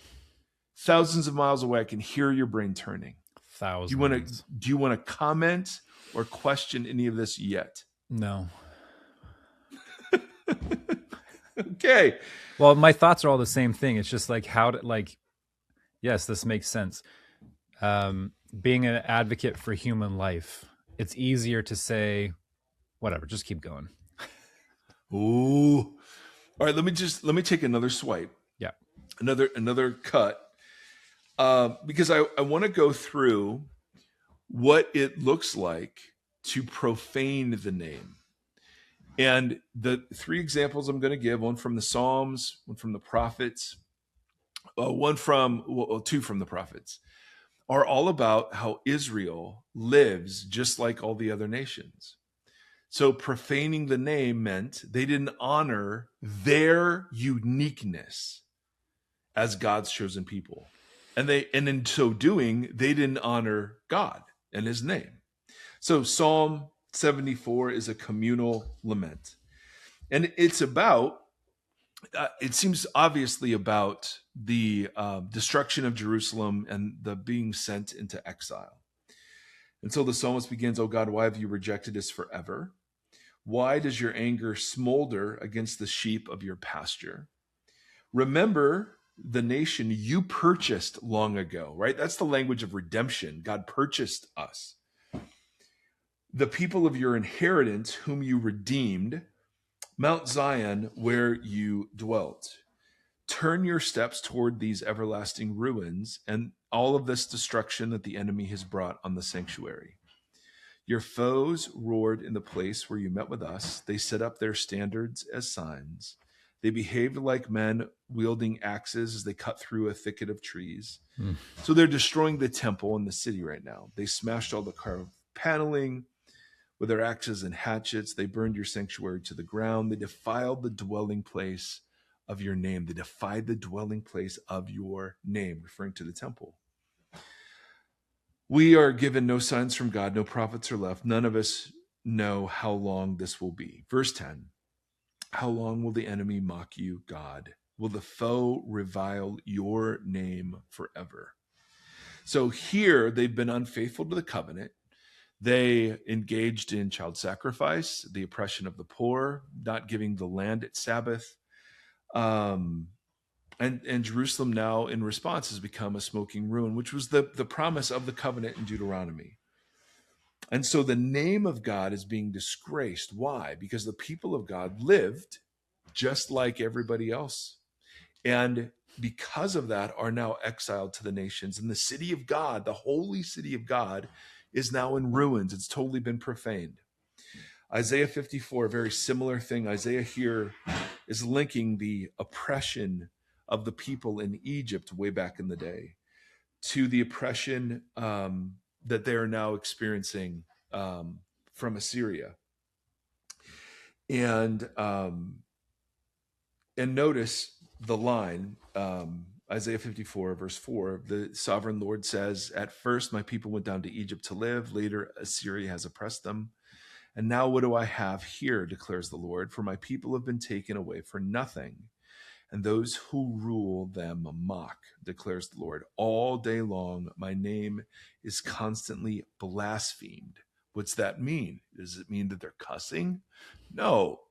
Thousands of miles away, I can hear your brain turning. Thousands. Do you want to comment or question any of this yet? No. Okay. Well, my thoughts are all the same thing. It's just like yes, this makes sense. Being an advocate for human life, it's easier to say, whatever, just keep going. Ooh. All right, let me take another swipe. Yeah. Another cut. Because I want to go through what it looks like to profane the name. And the three examples I'm going to give, one from the Psalms, one from the prophets, two from the prophets, are all about how Israel lives just like all the other nations. So profaning the name meant they didn't honor their uniqueness as God's chosen people. And in so doing, they didn't honor God and his name. So Psalm 74 is a communal lament. And it's about, it seems obviously about the destruction of Jerusalem and the being sent into exile. And so the psalmist begins, "Oh God, why have you rejected us forever? Why does your anger smolder against the sheep of your pasture? Remember the nation you purchased long ago," right? That's the language of redemption. God purchased us. "The people of your inheritance whom you redeemed, Mount Zion where you dwelt. Turn your steps toward these everlasting ruins and all of this destruction that the enemy has brought on the sanctuary. Your foes roared in the place where you met with us. They set up their standards as signs. They behaved like men wielding axes as they cut through a thicket of trees." So they're destroying the temple and the city right now. They smashed all the carved paneling with their axes and hatchets. They burned your sanctuary to the ground. They defiled the dwelling place of your name. They defied the dwelling place of your name, referring to the temple. "We are given no signs from God. No prophets are left. None of us know how long this will be." Verse 10, "How long will the enemy mock you, God? Will the foe revile your name forever?" So here they've been unfaithful to the covenant. They engaged in child sacrifice, the oppression of the poor, not giving the land its Sabbath. And Jerusalem now, in response, has become a smoking ruin, which was the promise of the covenant in Deuteronomy. And so the name of God is being disgraced. Why? Because the people of God lived just like everybody else. And because of that, are now exiled to the nations. And the city of God, the holy city of God, is now in ruins. It's totally been profaned. Isaiah 54, a very similar thing. Isaiah here is linking the oppression of the people in Egypt way back in the day. to the oppression that they are now experiencing from Assyria. And notice the line, Isaiah 54, verse 4, the sovereign Lord says, "At first my people went down to Egypt to live. Later Assyria has oppressed them. And now what do I have here, declares the Lord? For my people have been taken away for nothing, and those who rule them mock, declares the Lord. All day long my name is constantly blasphemed." What's that mean? Does it mean that they're cussing? No.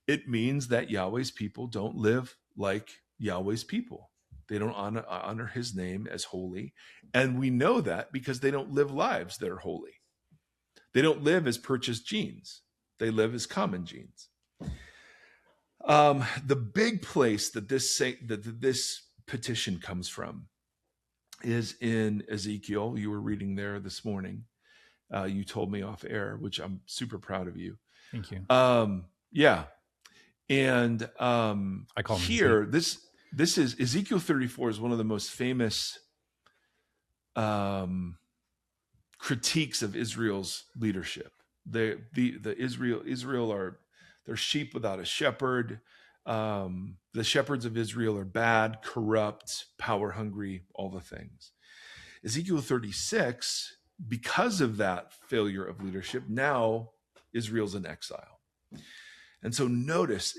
It means that Yahweh's people don't live like Yahweh's people. They don't honor his name as holy. And we know that because they don't live lives that are holy. They don't live as purchased genes. They live as common genes. The big place that this petition comes from is in Ezekiel. You were reading there this morning. You told me off air, which I'm super proud of you. Thank you. Yeah. And I call him here, this is Ezekiel 34 is one of the most famous critiques of Israel's leadership. Israel are they're sheep without a shepherd. The shepherds of Israel are bad, corrupt, power hungry, all the things. Ezekiel 36, because of that failure of leadership, now Israel's in exile. And so notice,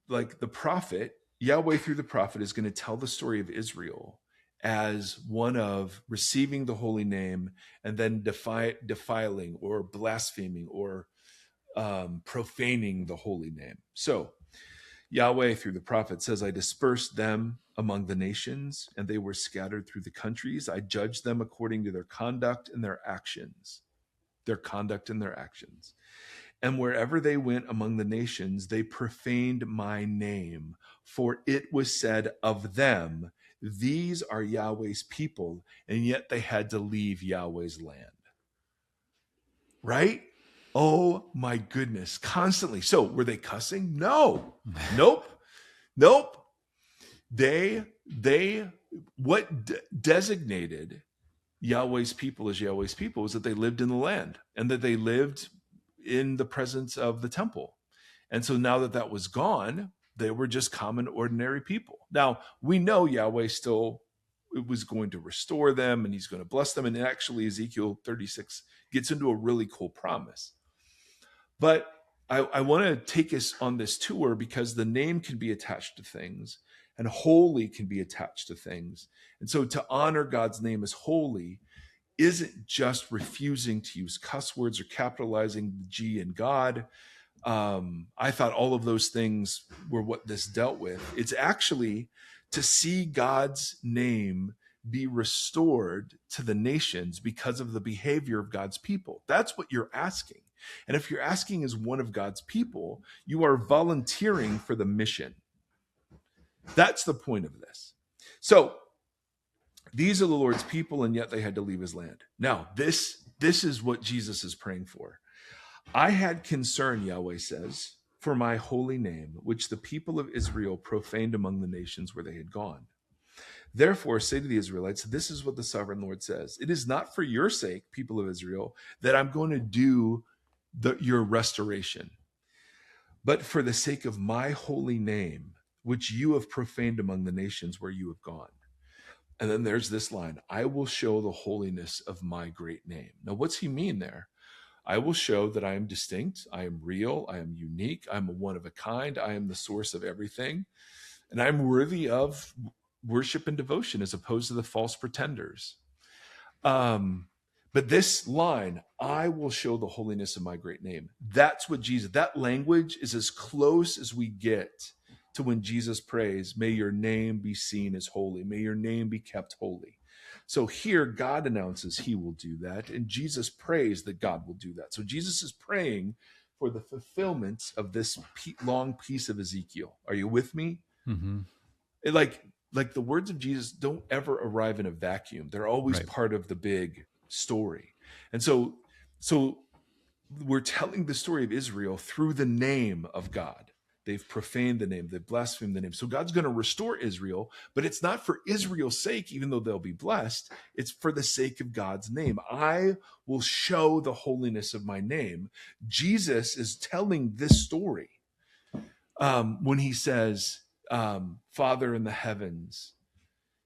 like the prophet, Yahweh through the prophet is going to tell the story of Israel as one of receiving the holy name and then defiling or blaspheming or profaning the holy name. So Yahweh through the prophet says, "I dispersed them among the nations, and they were scattered through the countries. I judged them according to their conduct and their actions." Their conduct and their actions. "And wherever they went among the nations, they profaned my name. For it was said of them, these are Yahweh's people, and yet they had to leave Yahweh's land." Right? Oh my goodness. Constantly. So were they cussing? No. Nope. Designated Yahweh's people as Yahweh's people was that they lived in the land and that they lived in the presence of the temple. And so now that was gone, they were just common, ordinary people. Now, we know Yahweh still was going to restore them and he's going to bless them. And actually, Ezekiel 36 gets into a really cool promise. But I want to take us on this tour because the name can be attached to things and holy can be attached to things. And so to honor God's name as holy isn't just refusing to use cuss words or capitalizing the G in God. I thought all of those things were what this dealt with. It's actually to see God's name be restored to the nations because of the behavior of God's people. That's what you're asking. And if you're asking as one of God's people, you are volunteering for the mission. That's the point of this. So these are the Lord's people, and yet they had to leave his land. Now, this is what Jesus is praying for. "I had concern," Yahweh says, "for my holy name, which the people of Israel profaned among the nations where they had gone. Therefore, say to the Israelites, this is what the sovereign Lord says. It is not for your sake, people of Israel, that I'm going to do your restoration, but for the sake of my holy name, which you have profaned among the nations where you have gone." And then there's this line, "I will show the holiness of my great name." Now, what's he mean there? I will show that I am distinct, I am real, I am unique, I'm a one of a kind, I am the source of everything, and I'm worthy of worship and devotion as opposed to the false pretenders. But this line, "I will show the holiness of my great name," that's what Jesus, that language is as close as we get to when Jesus prays, "May your name be seen as holy. May your name be kept holy." So here God announces he will do that, and Jesus prays that God will do that. So Jesus is praying for the fulfillment of this long piece of Ezekiel. Are you with me? Mm-hmm. Like the words of Jesus don't ever arrive in a vacuum. They're always part of the big story. And so we're telling the story of Israel through the name of God. They've profaned the name. They've blasphemed the name. So God's going to restore Israel, but it's not for Israel's sake, even though they'll be blessed. It's for the sake of God's name. I will show the holiness of my name. Jesus is telling this story when he says, Father in the heavens,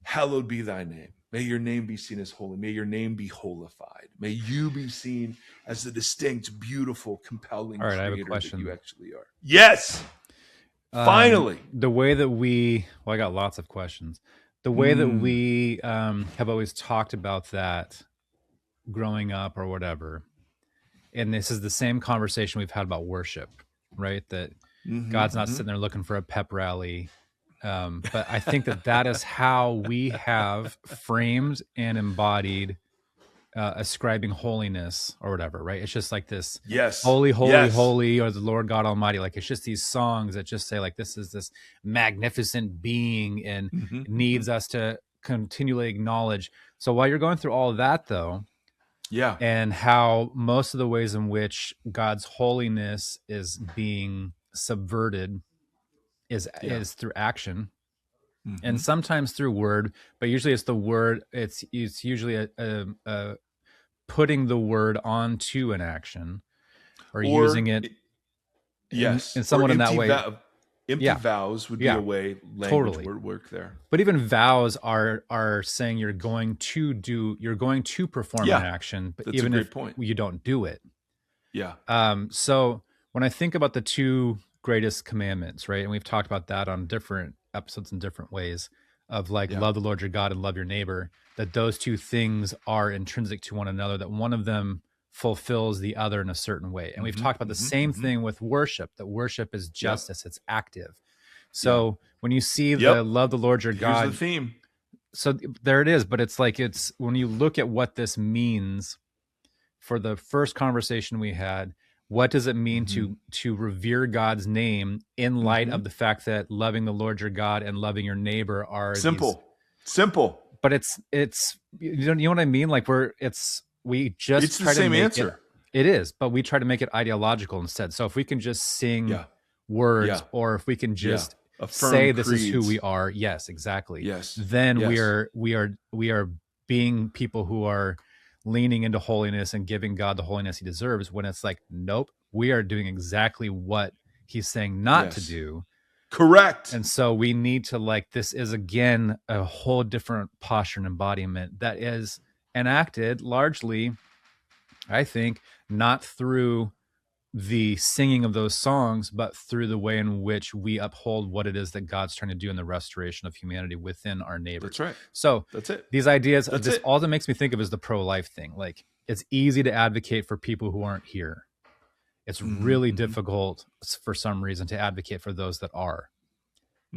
hallowed be thy name. May your name be seen as holy. May your name be holified. May you be seen as the distinct, beautiful, compelling creator I have a that question. You actually are. Yes. Finally. The way that I got lots of questions. The way that we have always talked about that growing up or whatever, and this is the same conversation we've had about worship, right? That God's not sitting there looking for a pep rally. But I think that is how we have framed and embodied ascribing holiness or whatever, right? It's just like this, holy, holy, holy, or the Lord God Almighty. Like, it's just these songs that just say, like, this is this magnificent being and needs us to continually acknowledge. So while you're going through all of that, though, and how most of the ways in which God's holiness is being subverted is through action, and sometimes through word, but usually it's the word. It's usually a putting the word onto an action or using it. In someone in that way. Empty vows would be a way language would work there. But even vows are saying you're going to perform an action, but even if you don't do it. So when I think about the two greatest commandments, right, and we've talked about that on different episodes in different ways, of like love the Lord your God and love your neighbor, that those two things are intrinsic to one another, that one of them fulfills the other in a certain way. And we've talked about the same thing with worship, that worship is justice, it's active. So when you see the love the Lord your God, here's the theme. So there it is. But it's like, it's when you look at what this means for the first conversation we had, what does it mean to revere God's name in light of the fact that loving the Lord your God and loving your neighbor are simple. But it's you know what I mean? Like it's the same answer. It is, but we try to make it ideological instead. So if we can just sing words, or if we can just say this is who we are, yes, exactly. Then we are being people who are leaning into holiness and giving God the holiness he deserves, when it's like, nope, we are doing exactly what he's saying not to do. Correct. And so we need to, like, this is again a whole different posture and embodiment that is enacted largely, I think, not through the singing of those songs, but through the way in which we uphold what it is that God's trying to do in the restoration of humanity within our neighbors. That's right. So that's it. These ideas, all that makes me think of is the pro-life thing. Like, it's easy to advocate for people who aren't here. It's really difficult for some reason to advocate for those that are.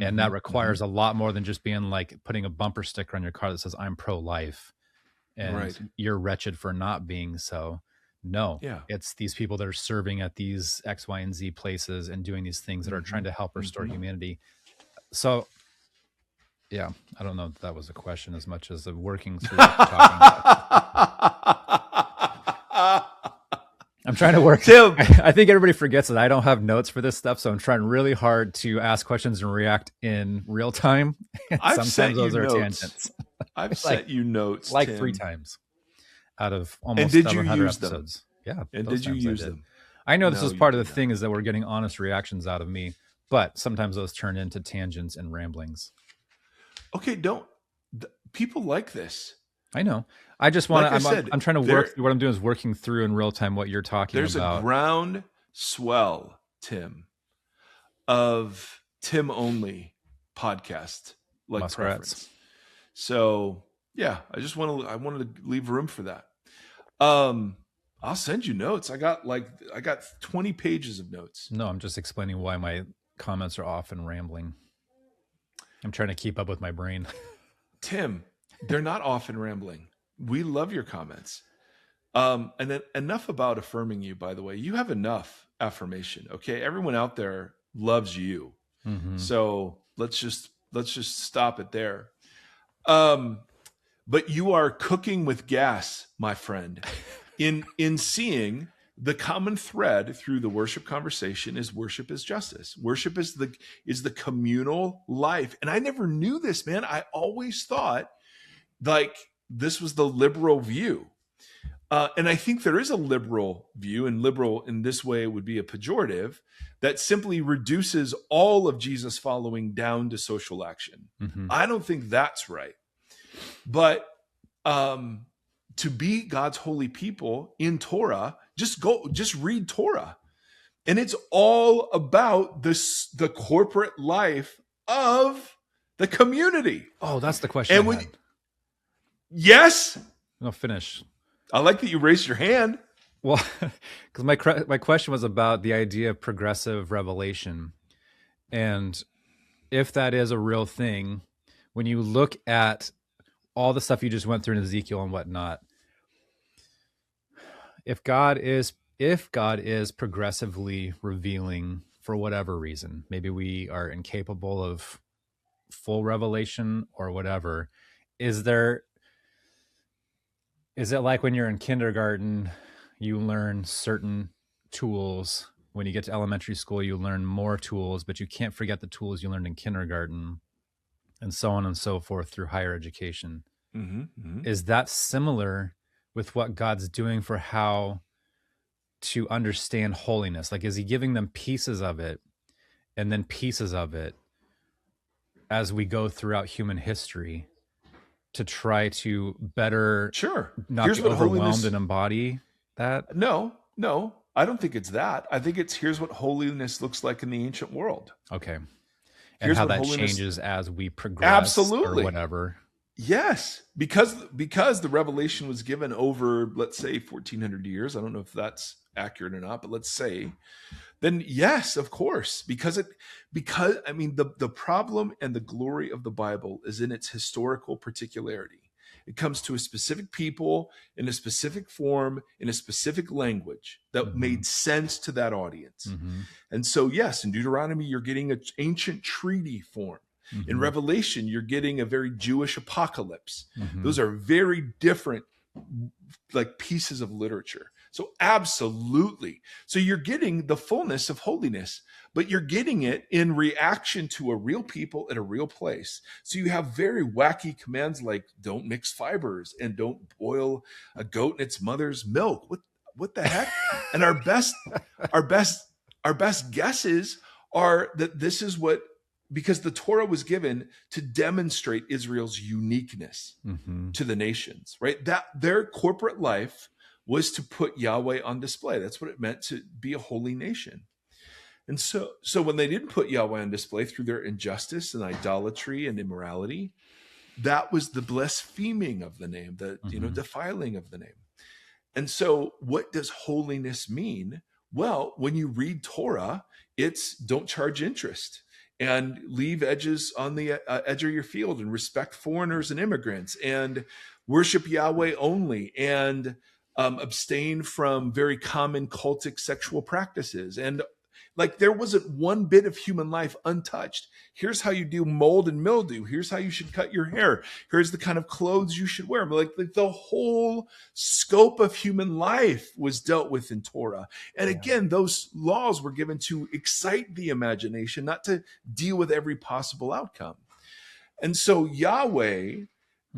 And that requires a lot more than just being like putting a bumper sticker on your car that says I'm pro-life and you're wretched for not being so. No, it's these people that are serving at these X, Y, and Z places and doing these things that are trying to help restore humanity. So, yeah, I don't know if that was a question as much as a working through talking about. I'm trying to work. I think everybody forgets that I don't have notes for this stuff, so I'm trying really hard to ask questions and react in real time. Sometimes those are tangents. I've sent you notes like Tim. 3 times. Out of almost 700 episodes. Yeah. And did you use them? I know this is part of the thing, is that we're getting honest reactions out of me, but sometimes those turn into tangents and ramblings. Okay, people like this. I know. I just want to, I'm trying to work through what I'm doing is working through in real time what you're talking about. There's a ground swell, Tim, of Tim only podcast like Muskrats. Preference. So yeah, I wanted to leave room for that. I'll send you notes. I got 20 pages of notes. No, I'm just explaining why my comments are often rambling. I'm trying to keep up with my brain. Tim, they're not often rambling. We love your comments. And then enough about affirming you, by the way. You have enough affirmation, okay? Everyone out there loves you. So let's just stop it there. But you are cooking with gas, my friend, in seeing the common thread through the worship conversation is worship is justice. Worship is the communal life. And I never knew this, man. I always thought like this was the liberal view. And I think there is a liberal view, and liberal in this way would be a pejorative that simply reduces all of Jesus following down to social action. Mm-hmm. I don't think that's right. But to be God's holy people in Torah, just read Torah. And it's all about the corporate life of the community. Oh, that's the question. And yes. No, finish. I like that you raised your hand. Well, because my question was about the idea of progressive revelation. And if that is a real thing, when you look at all the stuff you just went through in Ezekiel and whatnot, if God is progressively revealing for whatever reason, maybe we are incapable of full revelation or whatever, is it like when you're in kindergarten, you learn certain tools? When you get to elementary school, you learn more tools, but you can't forget the tools you learned in kindergarten, and so on and so forth through higher education. Mm-hmm, mm-hmm. Is that similar with what God's doing for how to understand holiness? Like, is he giving them pieces of it and then pieces of it as we go throughout human history to try to better not be overwhelmed and embody that? No, I don't think it's that. I think it's here's what holiness looks like in the ancient world. Okay. And here's how that changes as we progress. Absolutely. Or whatever. Yes, because the revelation was given over, let's say, 1,400 years. I don't know if that's accurate or not, but let's say, then yes, of course, because I mean, the problem and the glory of the Bible is in its historical particularity. It comes to a specific people in a specific form, in a specific language that made sense to that audience. Mm-hmm. And so, yes, in Deuteronomy, you're getting an ancient treaty form. Mm-hmm. In Revelation, you're getting a very Jewish apocalypse. Mm-hmm. Those are very different like pieces of literature. So absolutely. So you're getting the fullness of holiness, but you're getting it in reaction to a real people at a real place. So you have very wacky commands like don't mix fibers and don't boil a goat in its mother's milk. What the heck? And our best guesses are that this is what, because the Torah was given to demonstrate Israel's uniqueness to the nations, right? That their corporate life was to put Yahweh on display. That's what it meant to be a holy nation. And so when they didn't put Yahweh on display through their injustice and idolatry and immorality, that was the blaspheming of the name, the defiling of the name. And so what does holiness mean? Well, when you read Torah, it's don't charge interest and leave edges on the edge of your field and respect foreigners and immigrants and worship Yahweh only and abstain from very common cultic sexual practices. And like there wasn't one bit of human life untouched. Here's how you do mold and mildew. Here's how you should cut your hair. Here's the kind of clothes you should wear. Like the whole scope of human life was dealt with in Torah. And again, those laws were given to excite the imagination, not to deal with every possible outcome. And so Yahweh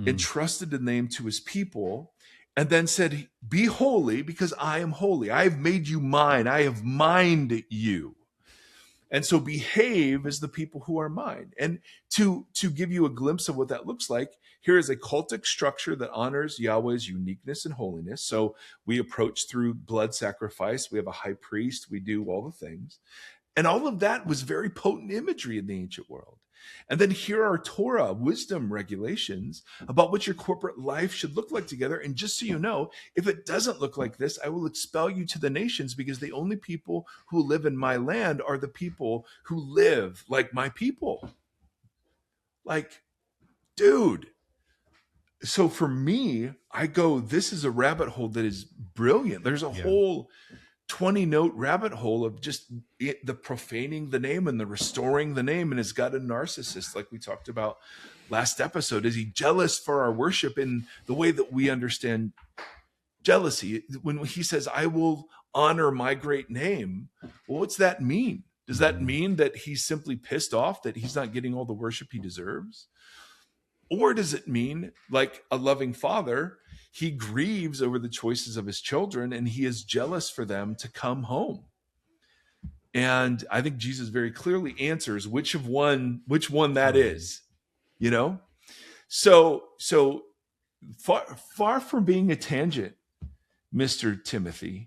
entrusted the name to his people and then said, be holy because I am holy. I have made you mine. I have mined you. And so behave as the people who are mine. And to give you a glimpse of what that looks like, here is a cultic structure that honors Yahweh's uniqueness and holiness. So we approach through blood sacrifice. We have a high priest. We do all the things. And all of that was very potent imagery in the ancient world. And then here are Torah wisdom regulations about what your corporate life should look like together. And just so you know, if it doesn't look like this, I will expel you to the nations because the only people who live in my land are the people who live like my people. Like, dude. So for me, I go, this is a rabbit hole that is brilliant. There's a whole 20-note rabbit hole of just the profaning the name and the restoring the name. And it's got a narcissist, like we talked about last episode. Is he jealous for our worship in the way that we understand jealousy? When he says, I will honor my great name. Well, what's that mean? Does that mean that he's simply pissed off that he's not getting all the worship he deserves? Or does it mean, like a loving father, he grieves over the choices of his children and he is jealous for them to come home? And I think Jesus very clearly answers which one that is, you know? So far from being a tangent, Mr. Timothy,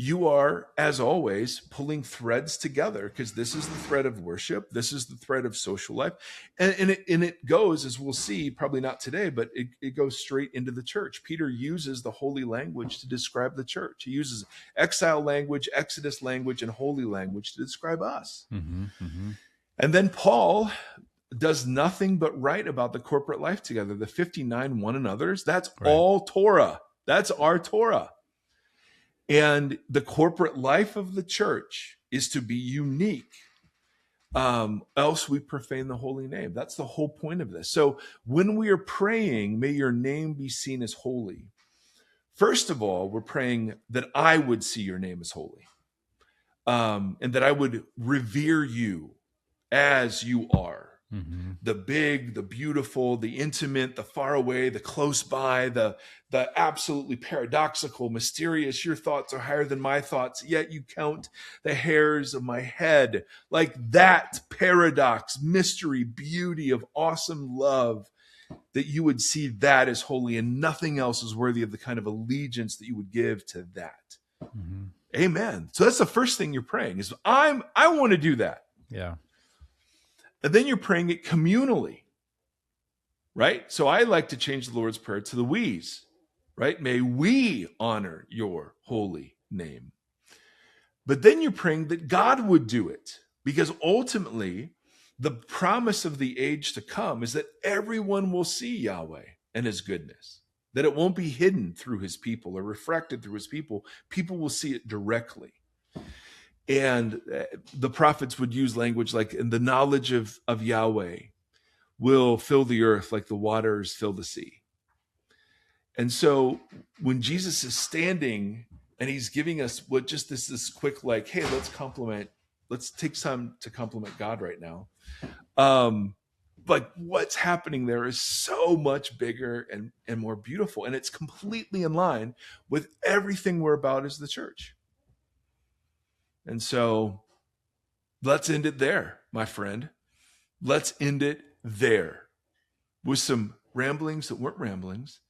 you are, as always, pulling threads together, because this is the thread of worship. This is the thread of social life. And it goes, as we'll see, probably not today, but it goes straight into the church. Peter uses the holy language to describe the church. He uses exile language, Exodus language, and holy language to describe us. And then Paul does nothing but write about the corporate life together, the 59 one another's. That's all Torah. That's our Torah. And the corporate life of the church is to be unique. Else we profane the holy name. That's the whole point of this. So when we are praying, may your name be seen as holy. First of all, we're praying that I would see your name as holy. And that I would revere you as you are. The big, the beautiful, the intimate, the far away, the close by, the absolutely paradoxical, mysterious. Your thoughts are higher than my thoughts, yet you count the hairs of my head. Like that paradox, mystery, beauty of awesome love, that you would see that as holy, and nothing else is worthy of the kind of allegiance that you would give to that. Amen. So that's the first thing you're praying is I want to do that. Yeah. And then you're praying it communally, right? So I like to change the Lord's Prayer to the we's, right? May we honor your holy name. But then you're praying that God would do it, because ultimately the promise of the age to come is that everyone will see Yahweh and his goodness, that it won't be hidden through his people or refracted through his people. People will see it directly. And the prophets would use language like, and the knowledge of Yahweh will fill the earth like the waters fill the sea. And so when Jesus is standing and he's giving us what just this quick, like, hey, let's take time to compliment God right now. But what's happening there is so much bigger and more beautiful. And it's completely in line with everything we're about as the church. And so let's end it there, my friend. Let's end it there with some ramblings that weren't ramblings,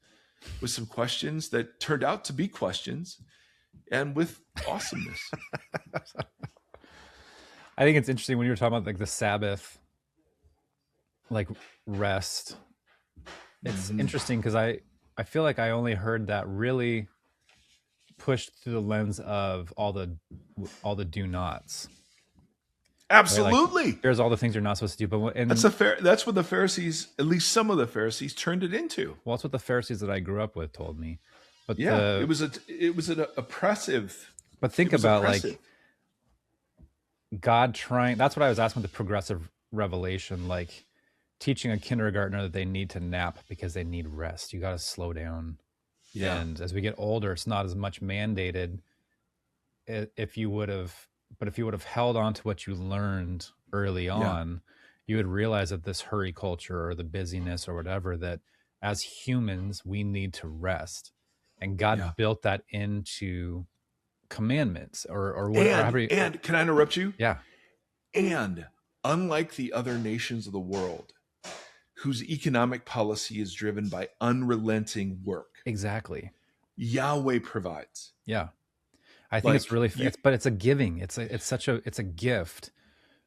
with some questions that turned out to be questions, and with awesomeness. I think it's interesting when you were talking about like the Sabbath, like rest. It's interesting because I feel like I only heard that really pushed through the lens of all the do nots. Absolutely. Right? Like, there's all the things you're not supposed to do, but that's what the Pharisees, at least some of the Pharisees, turned it into. Well, that's what the Pharisees that I grew up with told me. But yeah, it was an oppressive. But think about like God trying. That's what I was asking with the progressive revelation, like teaching a kindergartner that they need to nap because they need rest. You got to slow down. Yeah. And as we get older, it's not as much mandated. If you would have held on to what you learned early on, you would realize that this hurry culture or the busyness or whatever, that as humans, we need to rest. And God built that into commandments or whatever. And can I interrupt you? Yeah. And unlike the other nations of the world, whose economic policy is driven by unrelenting work. Exactly. Yahweh provides. Yeah. I think it's really, but it's a giving. It's a gift.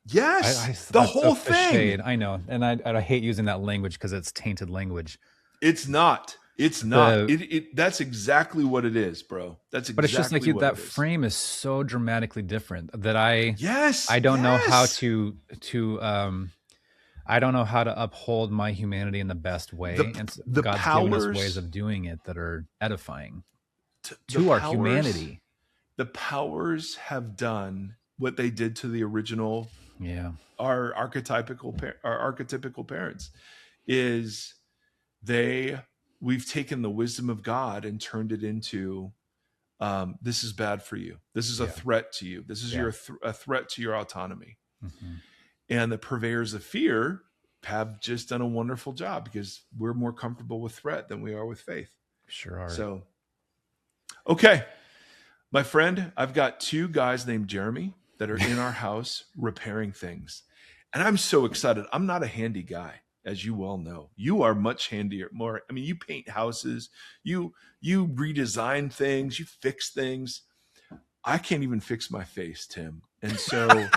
Yes. The whole thing. I know. And I hate using that language because it's tainted language. It's not. It's not. That's exactly what it is, bro. That's exactly. But it's just like that frame is so dramatically different that I don't know how to I don't know how to uphold my humanity in the best way. And God's given us ways of doing it that are edifying to our humanity. The powers have done what they did to the original, our archetypical parents, is we've taken the wisdom of God and turned it into this is bad for you. This is a threat to you. This is a threat to your autonomy. Mm-hmm. And the purveyors of fear have just done a wonderful job because we're more comfortable with threat than we are with faith. Sure are. So, okay. My friend, I've got 2 guys named Jeremy that are in our house repairing things. And I'm so excited. I'm not a handy guy, as you well know. You are much handier, more. I mean, you paint houses, you redesign things, you fix things. I can't even fix my face, Tim. And so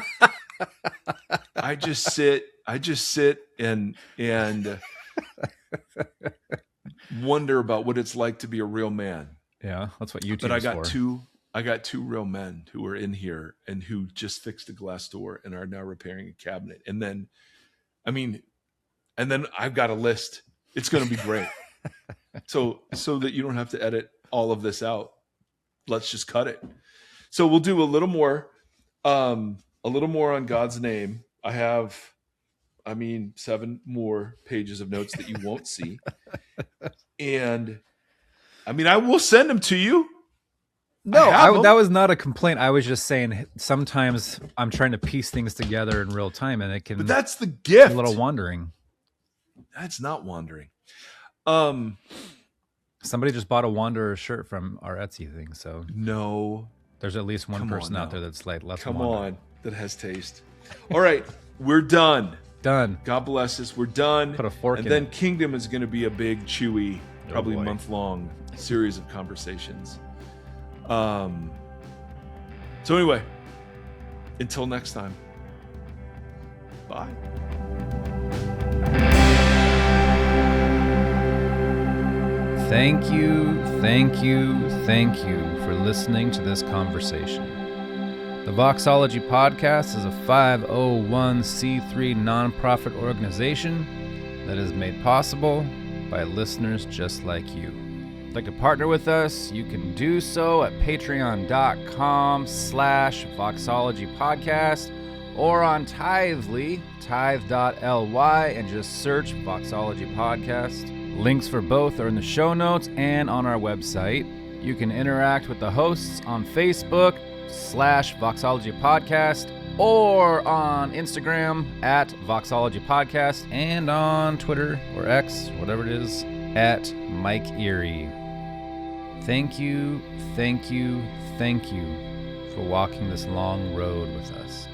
I just sit and wonder about what it's like to be a real man. Yeah, that's what YouTube's But I got for. I got 2 real men who are in here and who just fixed a glass door and are now repairing a cabinet. And then I've got a list. It's going to be great. so that you don't have to edit all of this out. Let's just cut it. So we'll do a little more on God's name. I have, 7 more pages of notes that you won't see. And I will send them to you. No, that was not a complaint. I was just saying sometimes I'm trying to piece things together in real time and it can. But that's the gift. A little wandering. That's not wandering. Somebody just bought a Wanderer shirt from our Etsy thing, so no, there's at least one person out there that's like, let's come on, that has taste. All right, we're done. Done. God bless us. We're done. Put a fork in. And then Kingdom is going to be a big, chewy, probably month-long series of conversations. So anyway, until next time. Bye. Thank you for listening to this conversation. The Voxology podcast is a 501c3 nonprofit organization that is made possible by listeners just like you. If you'd like to partner with us, you can do so at patreon.com/Voxology podcast or on Tithely, tithe.ly, and just search Voxology podcast. Links for both are in the show notes and on our website. You can interact with the hosts on Facebook /Voxology Podcast or on Instagram at Voxology Podcast and on Twitter or X, whatever it is, at Mike Erre. Thank you for walking this long road with us.